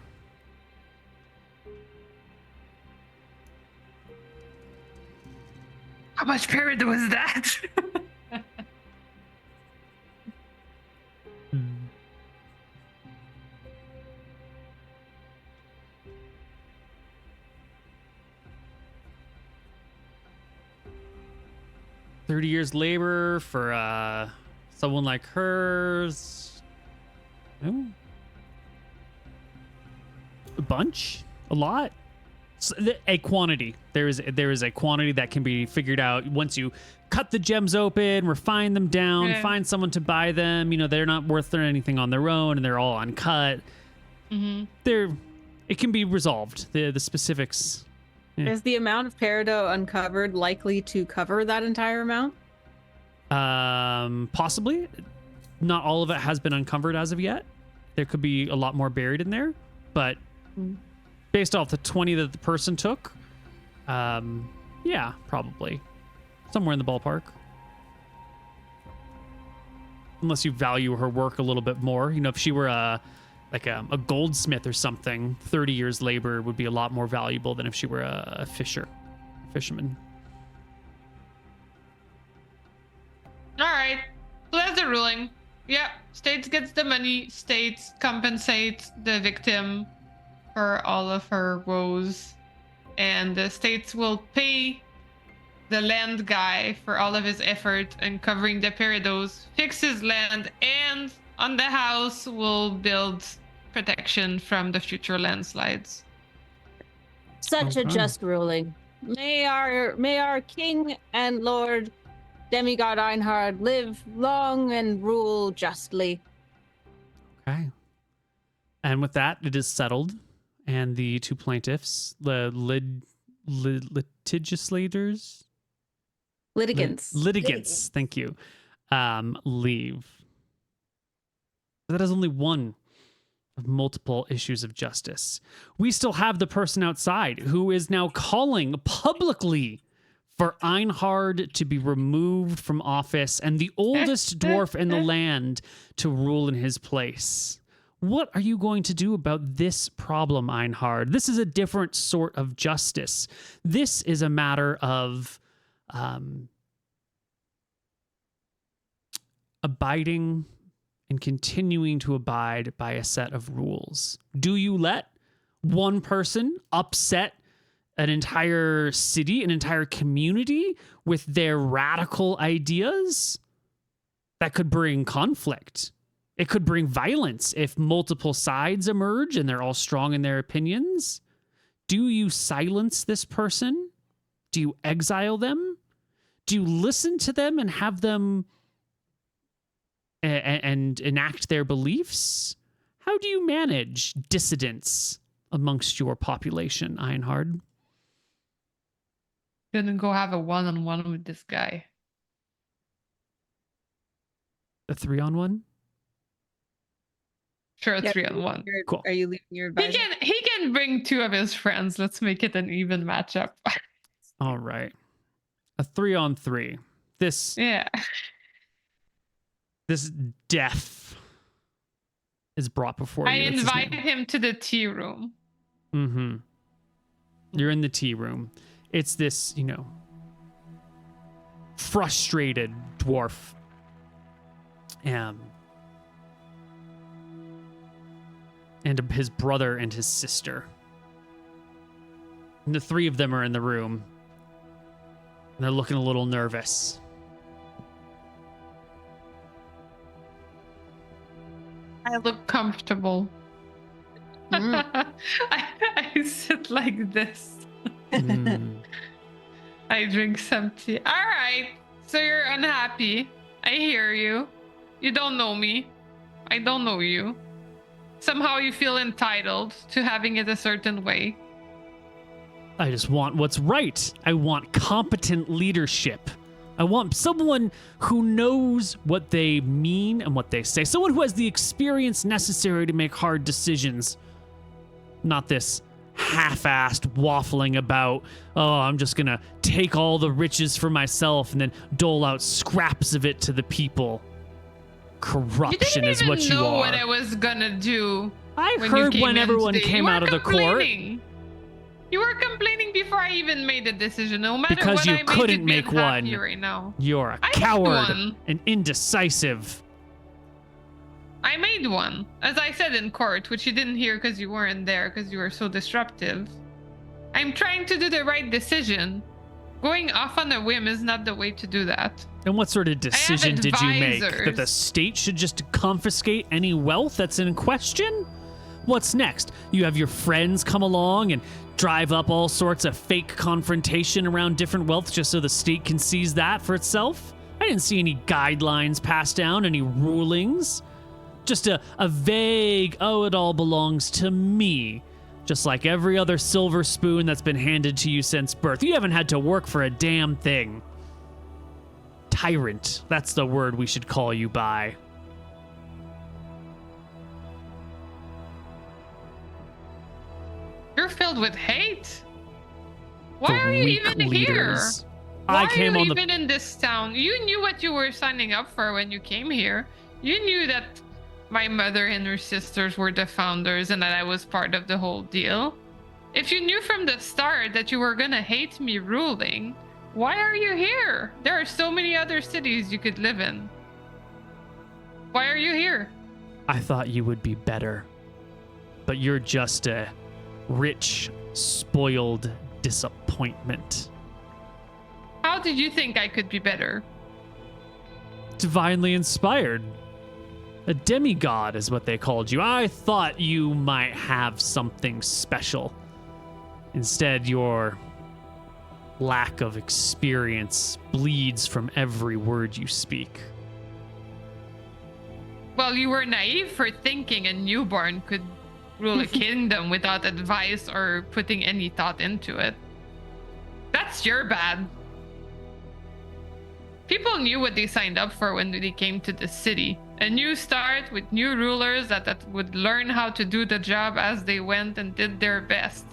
How much peridot was that? 30 years labor for someone like hers. Oh. A bunch. A lot. A quantity. There is a quantity that can be figured out once you cut the gems open, refine them down, find someone to buy them. You know, they're not worth anything on their own, and they're all uncut. It can be resolved. The specifics. Yeah. Is the amount of peridot uncovered likely to cover that entire amount? Possibly. Not all of it has been uncovered as of yet. There could be a lot more buried in there, but based off the 20 that the person took, yeah, probably somewhere in the ballpark. Unless you value her work a little bit more. You know, if she were a goldsmith or something, 30 years labor would be a lot more valuable than if she were a fisherman. All right. So that's the ruling. Yeah. States gets the money. States compensates the victim for all of her woes. And the states will pay the land guy for all of his effort in covering the peridos, fix his land, and on the house will build protection from the future landslides. Such a just ruling. May our king and lord demigod Einhard live long and rule justly. Okay. And with that, it is settled. And the two plaintiffs, the litigants, thank you, leave. That is only one of multiple issues of justice. We still have the person outside who is now calling publicly for Einhard to be removed from office and the oldest dwarf in the land to rule in his place. What are you going to do about this problem, Einhard? This is a different sort of justice. This is a matter of abiding and continuing to abide by a set of rules. Do you let one person upset an entire city, an entire community with their radical ideas? That could bring conflict. It could bring violence if multiple sides emerge and they're all strong in their opinions. Do you silence this person? Do you exile them? Do you listen to them and have them and enact their beliefs? How do you manage dissidents amongst your population, Einhard? Gonna go have a one-on-one with this guy. A 3-on-1? Sure, a 3-on-1. Cool. Are you leaving your advisor? He can bring 2 of his friends. Let's make it an even matchup. All right. A 3-on-3. This death is brought before you. I invite him to the tea room. Mm-hmm. You're in the tea room. It's this, frustrated dwarf. And his brother and his sister. And the 3 of them are in the room. And they're looking a little nervous. I look comfortable. I sit like this. I drink some tea. All right. So you're unhappy. I hear you. You don't know me. I don't know you. Somehow you feel entitled to having it a certain way. I just want what's right. I want competent leadership. I want someone who knows what they mean and what they say. Someone who has the experience necessary to make hard decisions. Not this half-assed waffling about, I'm just going to take all the riches for myself and then dole out scraps of it to the people. Corruption is what you are. You didn't even know what I was going to do. I heard when everyone came out of the court. You were complaining before I even made a decision. No matter because what you I made, couldn't make one. Right now. You're a coward and indecisive. I made one, as I said in court, which you didn't hear because you weren't there because you were so disruptive. I'm trying to do the right decision. Going off on a whim is not the way to do that. And what sort of decision did you make? That the state should just confiscate any wealth that's in question? What's next? You have your friends come along and drive up all sorts of fake confrontation around different wealth just so the state can seize that for itself? I didn't see any guidelines passed down, any rulings. Just a vague, oh, it all belongs to me. Just like every other silver spoon that's been handed to you since birth. You haven't had to work for a damn thing. Tyrant, that's the word we should call you by. You're filled with hate. Why For are you weak even leaders. here? I Why came are on you the even in this town? You knew what you were signing up for when you came here. You knew that my mother and her sisters were the founders and that I was part of the whole deal. If you knew from the start that you were gonna hate me ruling, why are you here? There are so many other cities you could live in. Why are you here? I thought you would be better. But you're just a rich, spoiled disappointment. How did you think I could be better? Divinely inspired. A demigod is what they called you. I thought you might have something special. Instead, your lack of experience bleeds from every word you speak. Well, you were naive for thinking a newborn could rule a kingdom without advice or putting any thought into it. That's your bad. People knew what they signed up for when they came to the city. A new start with new rulers that would learn how to do the job as they went and did their best.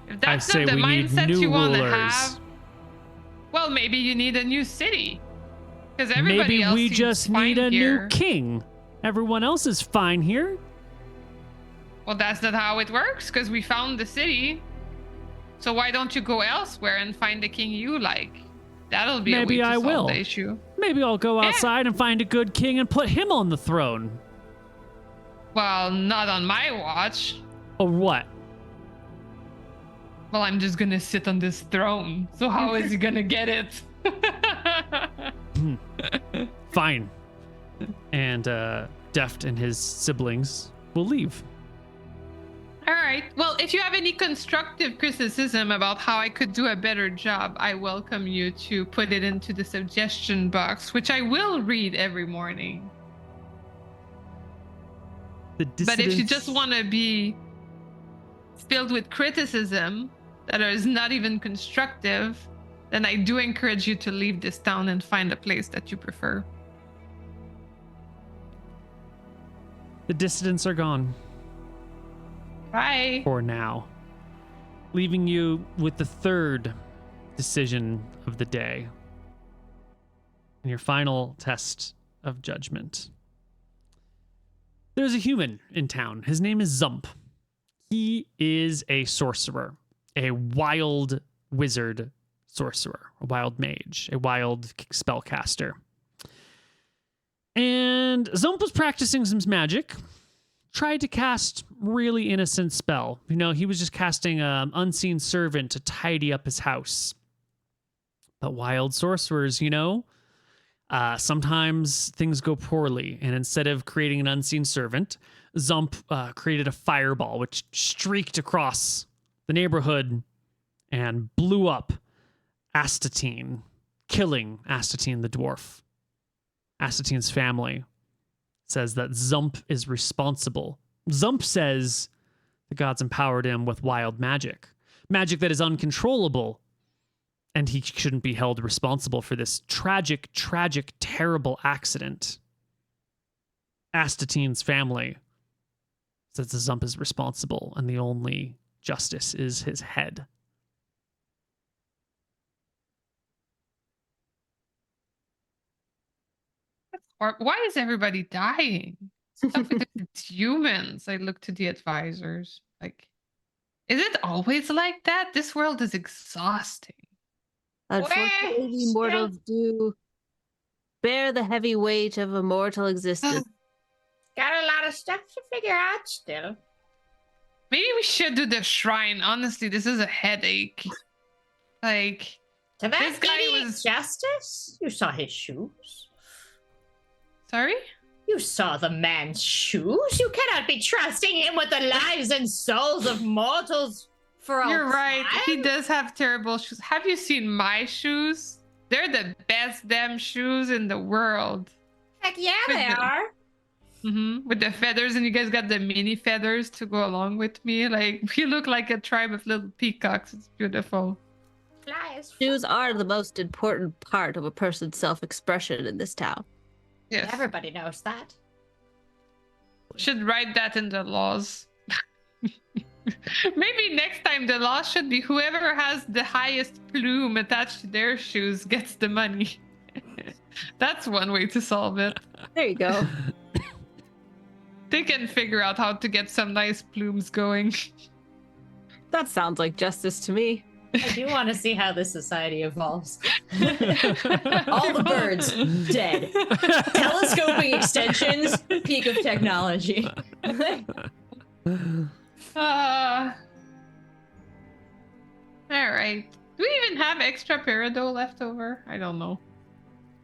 If that's not the mindset you want to have, well, maybe you need a new city. Because everybody Maybe else we seems just need fine a here. new king. Everyone else is fine here. Well, that's not how it works, because we found the city. So why don't you go elsewhere and find the king you like? That'll be Maybe a way to I solve will. the issue. Maybe I'll go Yeah. outside and find a good king and put him on the throne. Well, not on my watch. Or what? Well, I'm just gonna sit on this throne. So how is he gonna get it? Fine. And Deft and his siblings will leave. All right. Well, if you have any constructive criticism about how I could do a better job, I welcome you to put it into the suggestion box, which I will read every morning. The But if you dissidents- just want to be filled with criticism that is not even constructive, then I do encourage you to leave this town and find a place that you prefer. The dissidents are gone. Bye. For now. Leaving you with the third decision of the day. And your final test of judgment. There's a human in town. His name is Zump. He is a sorcerer, a wild wizard sorcerer, a wild mage, a wild spellcaster. And Zump was practicing some magic. Tried to cast really innocent spell. You know, he was just casting an unseen servant to tidy up his house. But wild sorcerers, you know, sometimes things go poorly. And instead of creating an unseen servant, Zump created a fireball which streaked across the neighborhood and blew up Astatine, killing Astatine the dwarf. Astatine's family says that Zump is responsible. Zump says the gods empowered him with wild magic. Magic that is uncontrollable. And he shouldn't be held responsible for this tragic, terrible accident. Astatine's family says the Zump is responsible, and the only justice is his head. Why is everybody dying? Stop with it's humans. I look to the advisors. Like, is it always like that? This world is exhausting. Unfortunately, we mortals do bear the heavy weight of a mortal existence. Got a lot of stuff to figure out still. Maybe we should do the shrine. Honestly, this is a headache. Like, To that This guy idiot was- justice? You saw his shoes. sorry? You saw the man's shoes. You cannot be trusting him with the lives and souls of mortals for all You're right. time. He does have terrible shoes. Have you seen my shoes? They're the best damn shoes in the world. Heck yeah, With they the- are. With the feathers, and you guys got the mini feathers to go along with me. Like, we look like a tribe of little peacocks. It's beautiful. Flies. Shoes are the most important part of a person's self-expression in this town. Yes. Everybody knows that. Should write that in the laws. Maybe next time the law should be whoever has the highest plume attached to their shoes gets the money. That's one way to solve it. There you go. They can figure out how to get some nice plumes going. That sounds like justice to me. I do want to see how this society evolves. All the birds dead. Telescoping extensions, peak of technology. All right. Do we even have extra peridot left over? I don't know.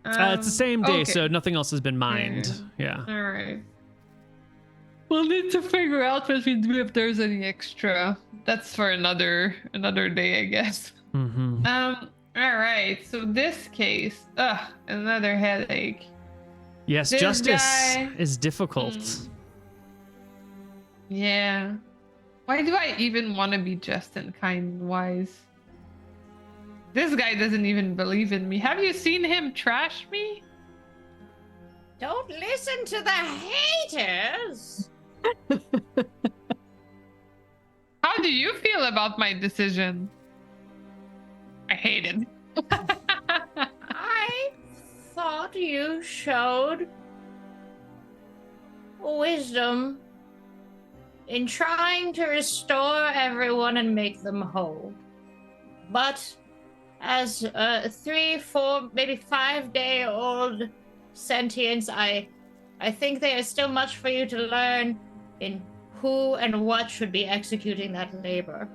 It's the same day, okay. so nothing else has been mined. Yeah. All right. We'll need to figure out what we do if there's any extra. That's for another day, I guess. Mm-hmm. All right. So this case, another headache. Yes, This justice guy- is difficult. Yeah. Why do I even want to be just and kind and wise? This guy doesn't even believe in me. Have you seen him trash me? Don't listen to the haters. How do you feel about my decision? I hate it. I thought you showed wisdom in trying to restore everyone and make them whole. But as a 3, 4, maybe 5-day-old sentience, I think there is still much for you to learn in who and what should be executing that labor.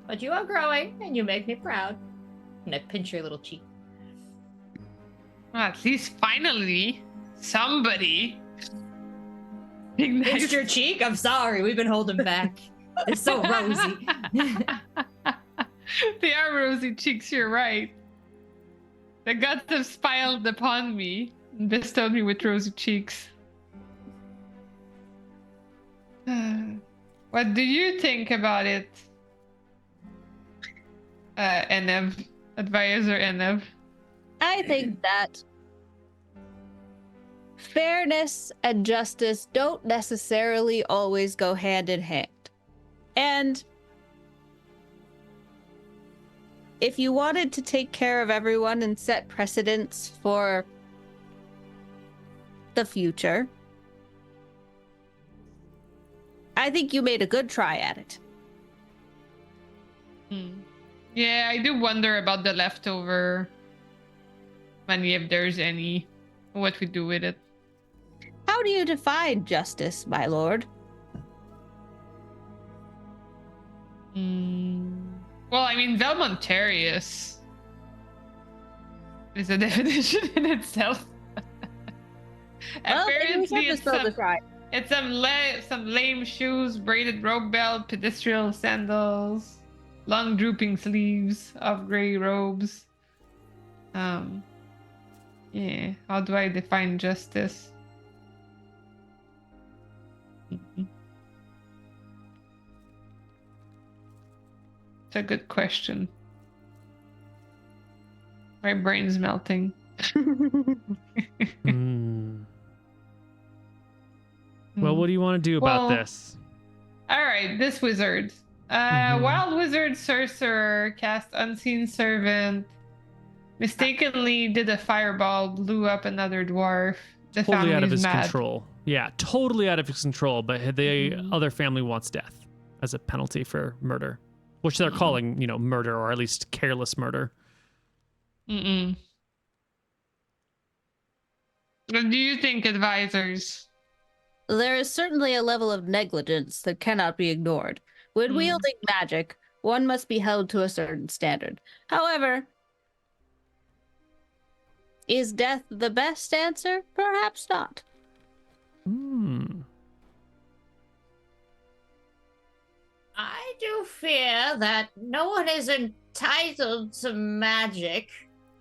But you are growing, and you make me proud. And I pinch your little cheek. Well, at least finally, somebody. Being nice. Pinched your cheek? I'm sorry, we've been holding back. It's so rosy. They are rosy cheeks, you're right. The gods have smiled upon me and bestowed me with rosy cheeks. What do you think about it? Enev, advisor Enev. I think that fairness and justice don't necessarily always go hand in hand. And if you wanted to take care of everyone and set precedents for the future, I think you made a good try at it. Yeah, I do wonder about the leftover money, if there's any, what we do with it. How do you define justice, my lord? Well, I mean, Velmontarius is a definition in itself. Well, maybe we Apparently, should just build this right. it's some lame shoes, braided robe belt, pedestrian sandals, long drooping sleeves of gray robes. Yeah. How do I define justice? It's a good question. My brain's melting. Mm. Well, what do you want to do about Well, this? All right, this wizard. Mhm. Wild wizard sorcerer cast unseen servant. Mistakenly did a fireball, blew up another dwarf. The Totally out of family's his mad. control. Yeah, totally out of his control. But the other family wants death as a penalty for murder, which they're calling, murder, or at least careless murder. What do you think, advisors? There is certainly a level of negligence that cannot be ignored. When wielding magic, one must be held to a certain standard. However, Is death the best answer? Perhaps not. I do fear that no one is entitled to magic,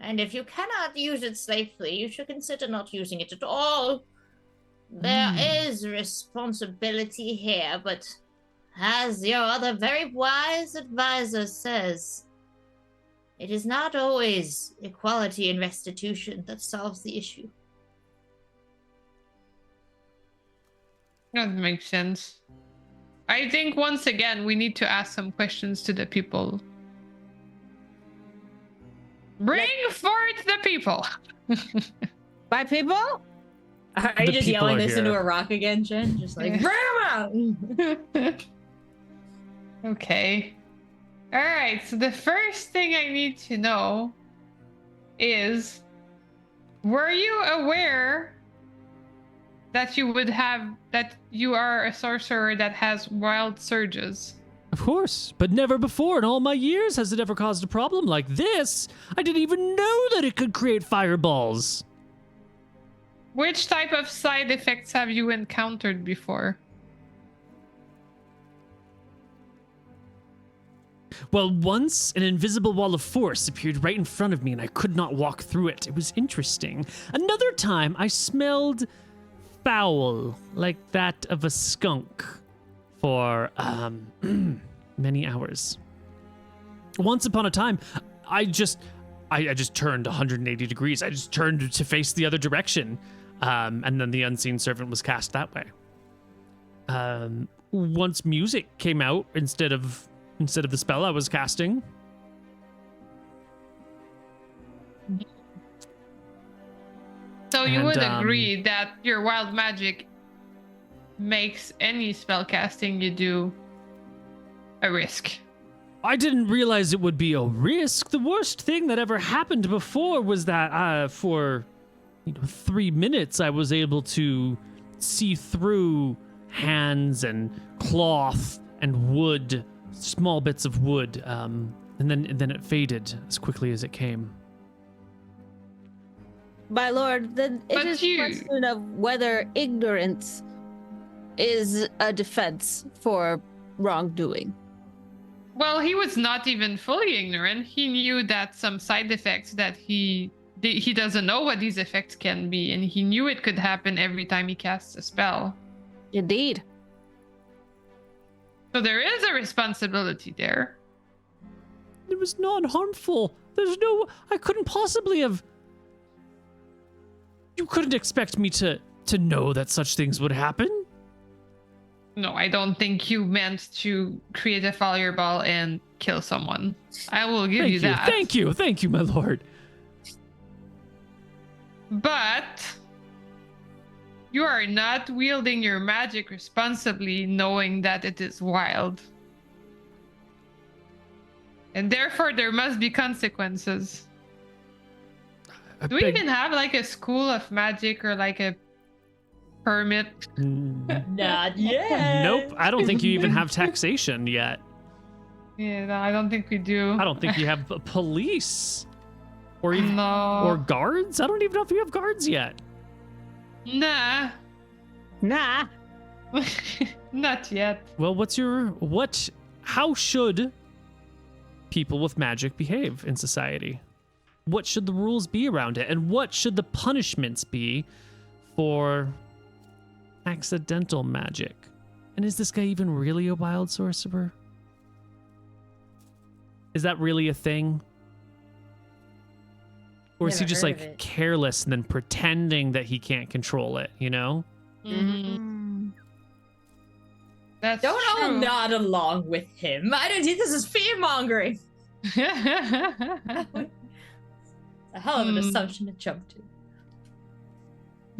and if you cannot use it safely, you should consider not using it at all. There is responsibility here, but as your other very wise advisor says, it is not always equality and restitution that solves the issue. That makes sense. I think once again we need to ask some questions to the people. Bring forth the people. By people? Are The you just people yelling are this into here. a rock again, Jen? Just like, bring 'em out! Okay. All right. So the first thing I need to know is, were you aware that you are a sorcerer that has wild surges? Of course, but never before in all my years has it ever caused a problem like this. I didn't even know that it could create fireballs. Which type of side effects have you encountered before? Well, once an invisible wall of force appeared right in front of me and I could not walk through it. It was interesting. Another time I smelled foul, like that of a skunk, for many hours. Once upon a time, I just turned 180 degrees. I just turned to face the other direction. And then the unseen servant was cast that way. Once music came out instead of the spell I was casting. So you would And, agree that your wild magic makes any spell casting you do a risk. I didn't realize it would be a risk. The worst thing that ever happened before was that for 3 minutes I was able to see through hands and cloth and wood, small bits of wood, and then it faded as quickly as it came. My lord, then it But is a question of whether ignorance is a defense for wrongdoing. Well, he was not even fully ignorant. He knew that some side effects that he doesn't know what these effects can be, and he knew it could happen every time he casts a spell. Indeed. So there is a responsibility there. It was non-harmful. I couldn't possibly have. You couldn't expect me to know that such things would happen. No, I don't think you meant to create a fireball and kill someone. I will give you that. Thank you, my lord. But you are not wielding your magic responsibly, knowing that it is wild. And therefore, there must be consequences. Do we even have like a school of magic or like a permit? Not yet. Nope, I don't think you even have taxation yet. Yeah, no, I don't think we do. I don't think you have police or even or guards. I don't even know if you have guards yet. Nah. Nah. Not yet. Well, how should people with magic behave in society? What should the rules be around it? And what should the punishments be for accidental magic? And is this guy even really a wild sorcerer? Is that really a thing? Or is he Never just heard of like it. careless and then pretending that he can't control it, you know? Mhm. That's Don't all true. nod along with him. I don't think this is fear mongering. A hell of an assumption to jump to.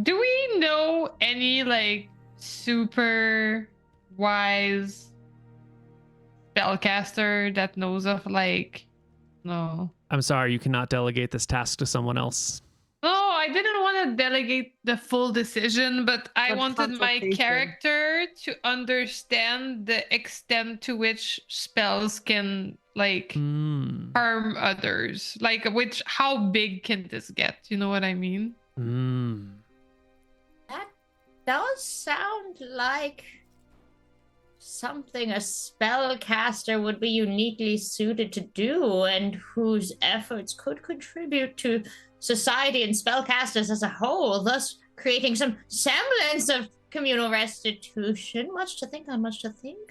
Do we know any like super wise spellcaster that knows of like no? I'm sorry, you cannot delegate this task to someone else. No, I didn't want to delegate the full decision, but I But wanted my consultation. character to understand the extent to which spells can like harm others. Like how big can this get? You know what I mean? That does sound like something a spellcaster would be uniquely suited to do, and whose efforts could contribute to society and spellcasters as a whole, thus creating some semblance of communal restitution. Much to think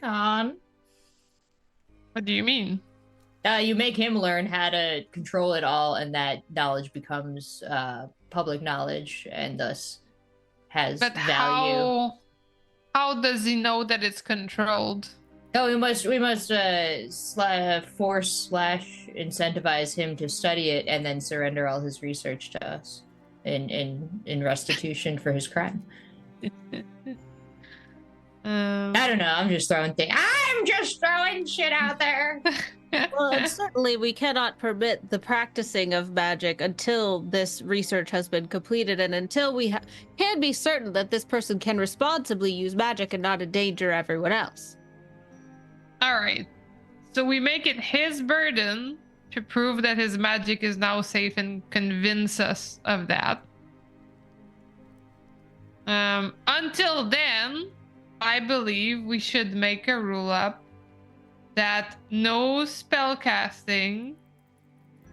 on. What do you mean? You make him learn how to control it all, and that knowledge becomes public knowledge, and thus has value. How does he know that it's controlled? Oh, we must force/incentivize him to study it, and then surrender all his research to us in restitution for his crime. I don't know. I'm just throwing shit out there. Well, and certainly we cannot permit the practicing of magic until this research has been completed, and until we can be certain that this person can responsibly use magic and not endanger everyone else. All right. So we make it his burden to prove that his magic is now safe and convince us of that. Until then, I believe we should make a rule up that no spell casting,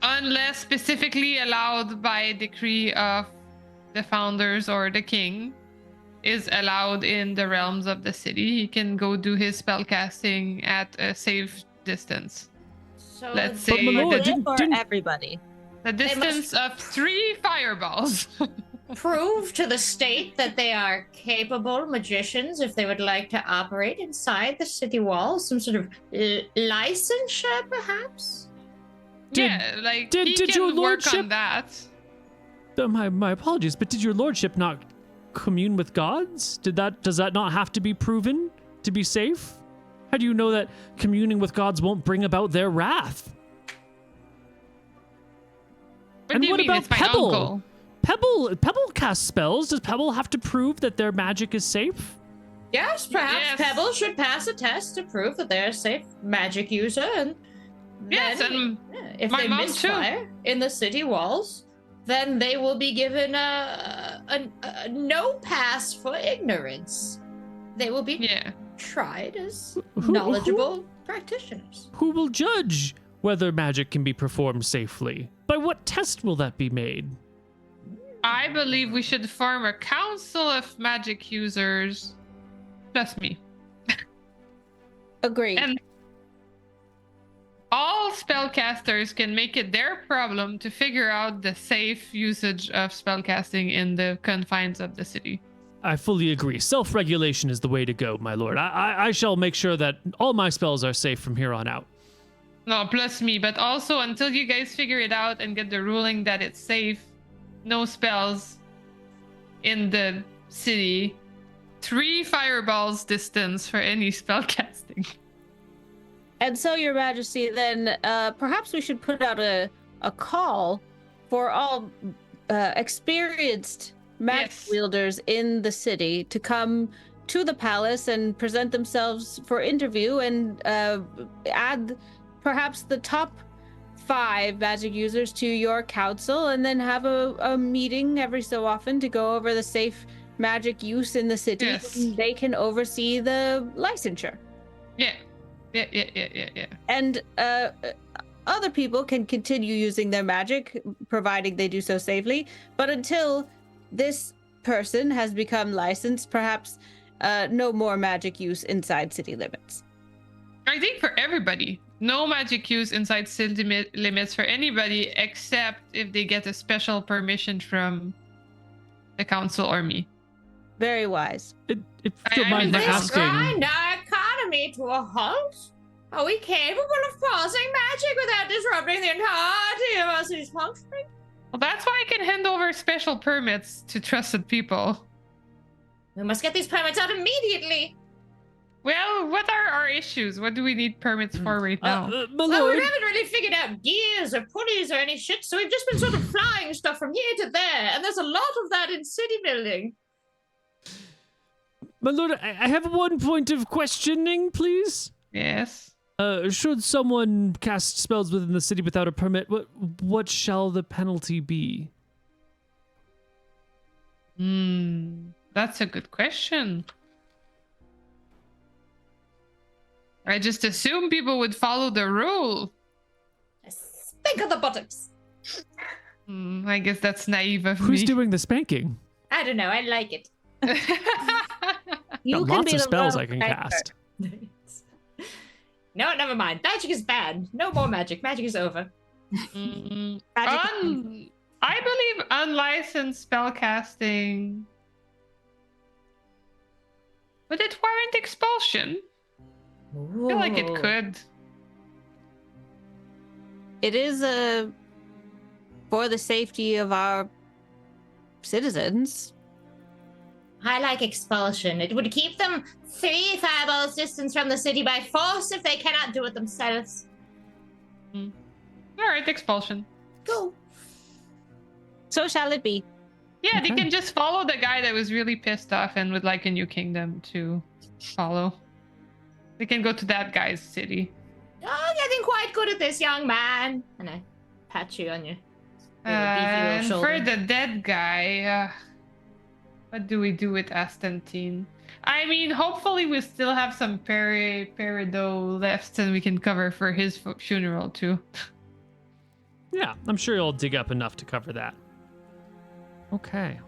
unless specifically allowed by decree of the founders or the king, is allowed in the realms of the city. He can go do his spell casting at a safe distance. So Let's But say my lord, For everybody. the distance of 3 fireballs. prove to the state that they are capable magicians if they would like to operate inside the city walls. Some sort of licensure, perhaps? Did he your can work lordship- on that. My apologies, but did your lordship not commune with gods? Does that not have to be proven to be safe? How do you know that communing with gods won't bring about their wrath? What And do you what mean? about It's my Pebble? uncle. Pebble casts spells. Does Pebble have to prove that their magic is safe? Yes, perhaps Yes. Pebble should pass a test to prove that they're a safe magic user, and Yes, then, and if my they mom misfire in the city walls, then they will be given a no pass for ignorance. They will be yeah. tried as Who- knowledgeable practitioners. Who will judge whether magic can be performed safely? By what test will that be made? I believe we should form a council of magic users. Plus me. Agreed. And all spellcasters can make it their problem to figure out the safe usage of spellcasting in the confines of the city. I fully agree. Self-regulation is the way to go, my lord. I shall make sure that all my spells are safe from here on out. No, plus me, but also until you guys figure it out and get the ruling that it's safe, no spells in the city. 3 fireballs distance for any spellcasting. And so, Your Majesty, then perhaps we should put out a call for all experienced magic Yes. wielders in the city to come to the palace and present themselves for interview, and add perhaps the top 5 magic users to your council, and then have a meeting every so often to go over the safe magic use in the city. Yes. And they can oversee the licensure. Yeah. And other people can continue using their magic, providing they do so safely. But until this person has become licensed, perhaps no more magic use inside city limits. I think for everybody, no magic use inside city limits for anybody except if they get a special permission from the council or me. Very wise. If you I'm don't mind in my the This asking, grind our economy to a halt? Are we capable of pausing magic without disrupting the entirety of our city's functioning? Well, that's why I can hand over special permits to trusted people. We must get these permits out immediately. Well, what are our issues? What do we need permits for right now? My Well, we lord. haven't really figured out gears or pulleys or any shit, so we've just been sort of flying stuff from here to there, and there's a lot of that in city building. My lord, I have one point of questioning, please. Yes. Should someone cast spells within the city without a permit, what shall the penalty be? That's a good question. I just assume people would follow the rule. Think of the buttocks. I guess that's naive of Who's me. doing the spanking? I don't know. I like it. You Got can lots be of the spells lone I can ranger. cast. No, never mind. Magic is bad. No more magic. Magic is over. Magic- I believe unlicensed spellcasting. Would it warrant expulsion? I feel like it could. It is for the safety of our citizens. I like expulsion. It would keep them 3 fireballs distance from the city by force if they cannot do it themselves. All right, expulsion. Go. So shall it be. Yeah, they Okay. can just follow the guy that was really pissed off and would like a new kingdom to follow. They can go to that guy's city. Oh, you're getting quite good at this, young man. And I pat you on your little beefy And little for shoulder. the dead guy, what do we do with Astantine? I mean, hopefully we still have some peridot left and we can cover for his funeral too. Yeah, I'm sure you'll dig up enough to cover that. Okay.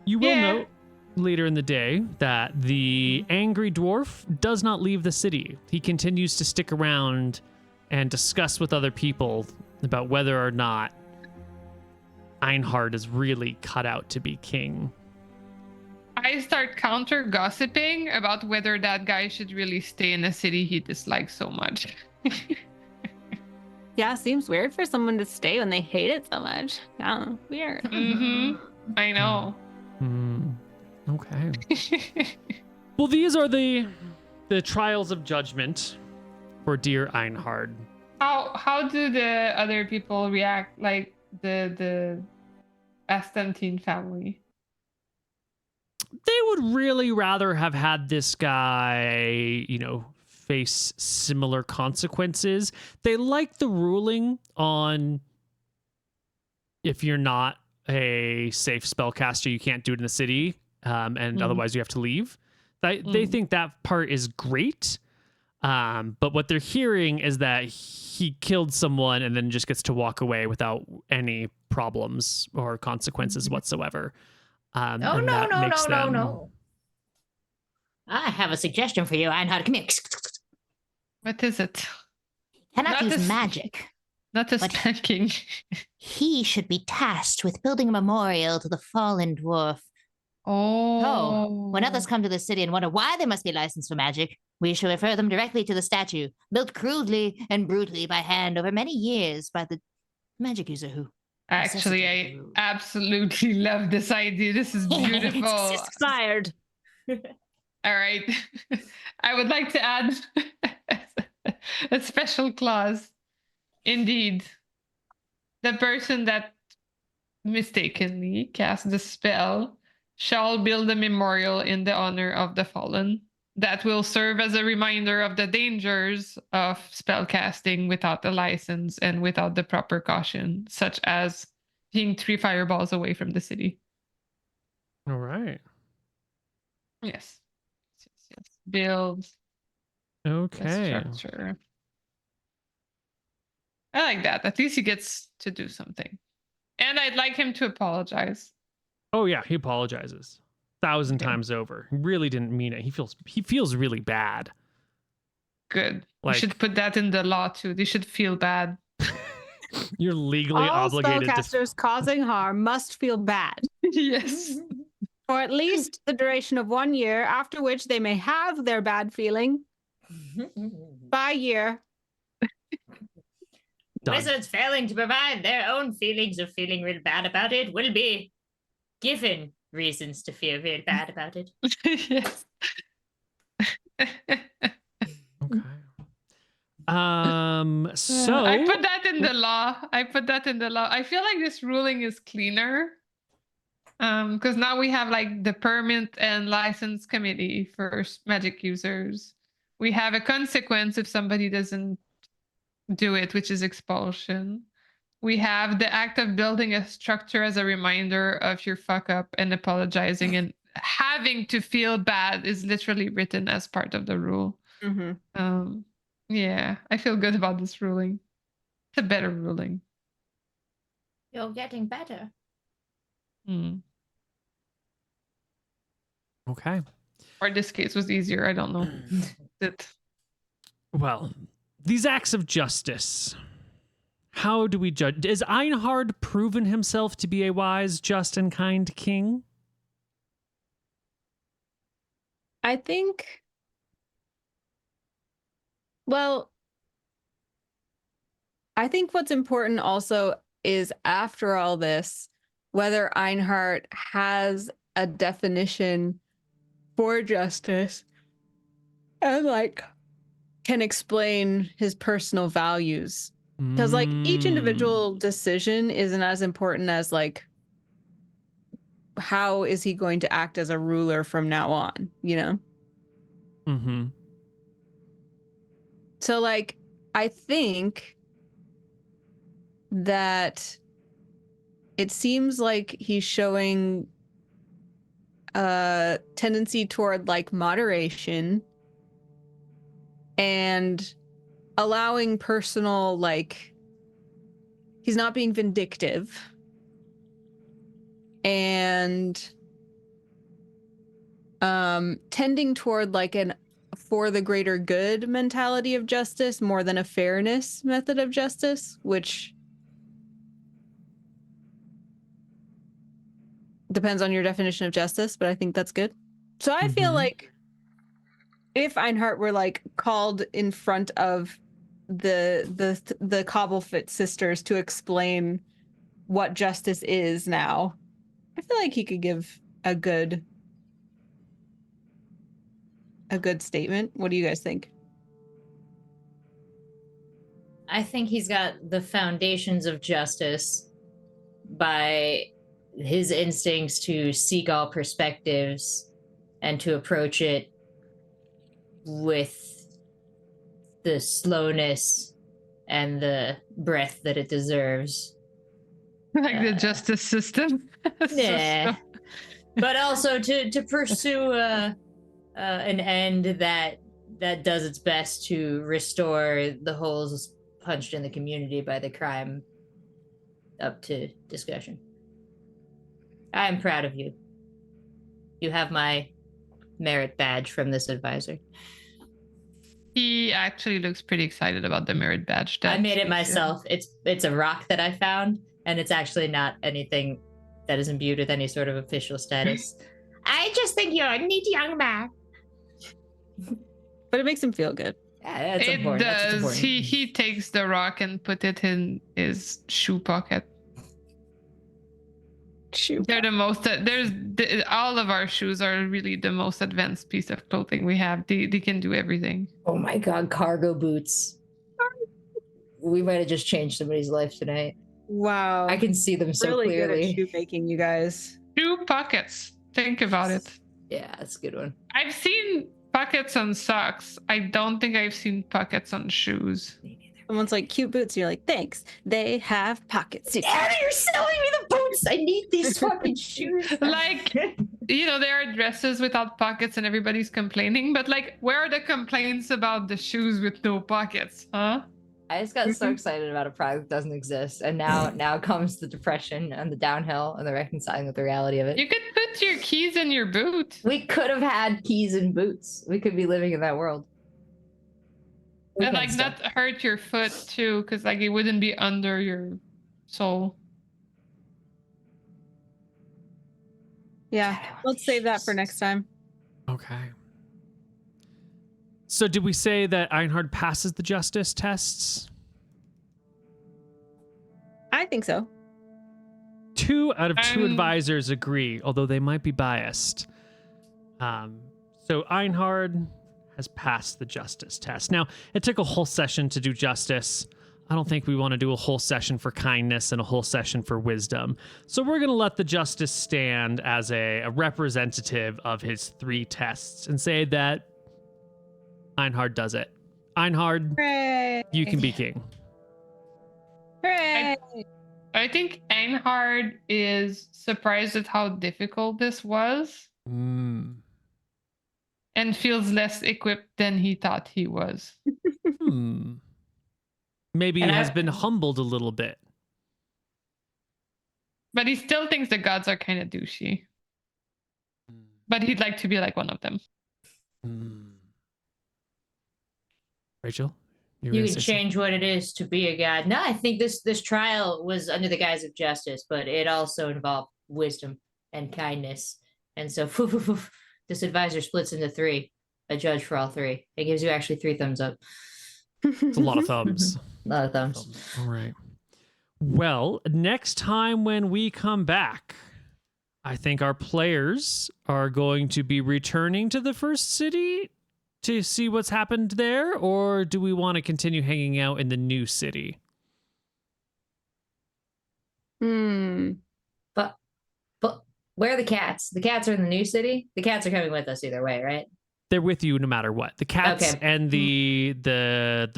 You will Yeah. note later in the day that the angry dwarf does not leave the city. He continues to stick around and discuss with other people about whether or not Einhard is really cut out to be king. I start counter gossiping about whether that guy should really stay in a city he dislikes so much. Yeah, seems weird for someone to stay when they hate it so much. Yeah, weird. I know. Okay. Well, these are the trials of judgment for dear Einhard. How do the other people react? Like the Astantine family? They would really rather have had this guy, face similar consequences. They like the ruling on if you're not a safe spellcaster, you can't do it in the city, and otherwise you have to leave. They think that part is great. But what they're hearing is that he killed someone and then just gets to walk away without any problems or consequences whatsoever. Oh, no. I have a suggestion for you, Einhard. Come here. What is it? Cannot Not use this- magic. Not a But- spanking. He should be tasked with building a memorial to the fallen dwarf. Oh. When others come to the city and wonder why they must be licensed for magic, we shall refer them directly to the statue, built crudely and brutally by hand over many years by the magic user who. Actually, I absolutely love this idea. This is beautiful. Fired. All right. I would like to add a special clause. Indeed, the person that mistakenly cast the spell shall build a memorial in the honor of the fallen that will serve as a reminder of the dangers of spellcasting without a license and without the proper caution, such as being 3 fireballs away from the city. All right. Yes. Build the Okay. structure. I like that. At least he gets to do something. And I'd like him to apologize. Oh yeah, he apologizes 1,000 Okay. times over. He really didn't mean it. He feels really bad. Good. Like- We should put that in the law too. They should feel bad. You're legally All obligated to. spellcasters causing harm must feel bad Yes. for at least the duration of 1 year, after which they may have their bad feeling by year. Done. Wizards failing to provide their own feelings of feeling real bad about it will be given reasons to feel real bad about it. Yes. Okay. So I put that in the law. I feel like this ruling is cleaner. Because now we have like the permit and license committee for magic users. We have a consequence if somebody doesn't do it, which is expulsion. We have the act of building a structure as a reminder of your fuck up and apologizing, and having to feel bad is literally written as part of the rule. Yeah, I feel good about this ruling. It's a better ruling. You're getting better. okay. Or this case was easier. I don't know. Well, these acts of justice. How do we judge? Has Einhard proven himself to be a wise, just, and kind king? I think. Well, I think what's important also is after all this, whether Einhard has a definition for justice and like can explain his personal values. Because like each individual decision isn't as important as like how is he going to act as a ruler from now on, you know? Mm-hmm. So like I think that it seems like he's showing a tendency toward like moderation and allowing personal, like, he's not being vindictive and tending toward like an for the greater good mentality of justice more than a fairness method of justice, which depends on your definition of justice, but I think that's good. So I feel like if Einhard were like called in front of the Cobblefoot sisters to explain what justice is now, I feel like he could give a good statement. What do you guys think? I think he's got the foundations of justice by his instincts to seek all perspectives and to approach it with the slowness and the breath that it deserves. Like the justice system. Yeah. But also to pursue an end that does its best to restore the holes punched in the community by the crime up to discussion. I am proud of you. You have my merit badge from this advisor. He actually looks pretty excited about the merit badge. I made it myself. It's a rock that I found, and it's actually not anything that is imbued with any sort of official status. I just think you're a neat young man. But it makes him feel good. Yeah, that's it important. does. That's important. He takes the rock and put it in his shoe pocket. They're the most. All of our shoes are really the most advanced piece of clothing we have. They can do everything. Oh my god, cargo boots. We might have just changed somebody's life tonight. Wow. I can see them so really clearly. Good at shoe making, you guys. Shoe pockets. Think about it. Yeah, that's a good one. I've seen pockets on socks. I don't think I've seen pockets on shoes. Someone's like, cute boots. You're like, thanks. They have pockets. Dad, you're selling me the boots. I need these fucking shoes. Like, there are dresses without pockets and everybody's complaining, but like, where are the complaints about the shoes with no pockets, huh? I just got so excited about a product that doesn't exist, and now comes the depression and the downhill and the reconciling with the reality of it. You could put your keys in your boot. We could have had keys and boots. We could be living in that world. And like not hurt your foot too, because like it wouldn't be under your sole. Yeah, let's save that for next time. Okay. So did we say that Einhard passes the justice tests? I think so. 2 out of 2 advisors agree, although they might be biased. So Einhard has passed the justice test. Now, it took a whole session to do justice. I don't think we want to do a whole session for kindness and a whole session for wisdom. So we're going to let the justice stand as a representative of his 3 tests and say that Einhard does it. Einhard, Hooray! you can be king. Hooray! I think Einhard is surprised at how difficult this was Mm. and feels less equipped than he thought he was. Maybe And he has I- been humbled a little bit. But he still thinks the gods are kind of douchey. But he'd like to be like one of them. Rachel? You gonna can say something? change what it is to be a god. No, I think this trial was under the guise of justice, but it also involved wisdom and kindness. And so this advisor splits into 3, a judge for all 3. It gives you actually 3 thumbs up. It's a lot of thumbs. A lot of thumbs. All right. Well, next time when we come back, I think our players are going to be returning to the first city to see what's happened there, or do we want to continue hanging out in the new city? But where are the cats? The cats are in the new city? The cats are coming with us either way, right? They're with you no matter what. The cats Okay. and the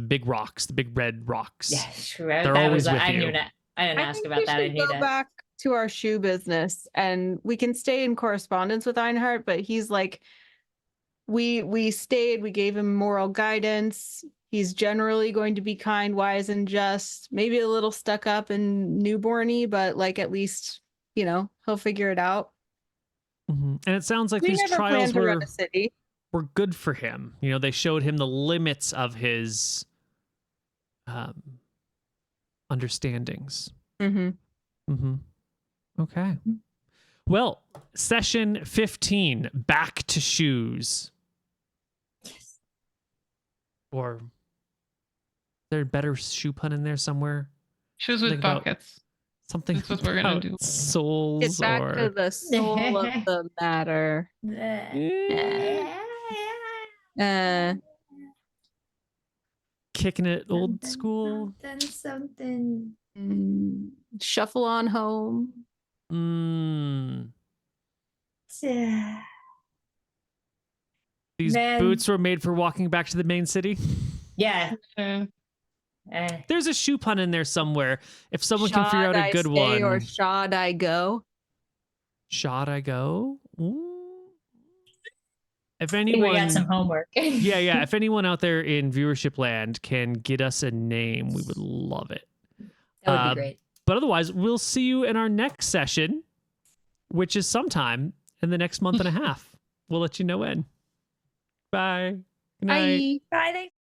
big rocks, the big red rocks. Yeah, sure. They're That always was with I you. didn't ask think about we that. I should knew go that. back to our shoe business, and we can stay in correspondence with Einhard, but he's like, we stayed, we gave him moral guidance. He's generally going to be kind, wise, and just, maybe a little stuck up and newborny, but like at least, he'll figure it out. And it sounds like We these never trials planned to run were a city. good for him. They showed him the limits of his understandings. Okay. Well, session 15, back to shoes. Yes. Or is there a better shoe pun in there somewhere? Shoes with Think about- pockets. Something That's what we're gonna about do. souls Get back or to the soul of the matter. Kicking it old school. Something. Shuffle on home. These Man. boots were made for walking back to the main city. Yeah. Uh, There's a shoe pun in there somewhere. If someone can figure out a good Shall I stay one. or shall I go? Shall I go? Ooh. If I think anyone, we got some homework. yeah. If anyone out there in viewership land can get us a name, we would love it. That would be great. But otherwise, we'll see you in our next session, which is sometime in the next month and a half. We'll let you know when. Bye. Good night. Bye. Bye. Thanks.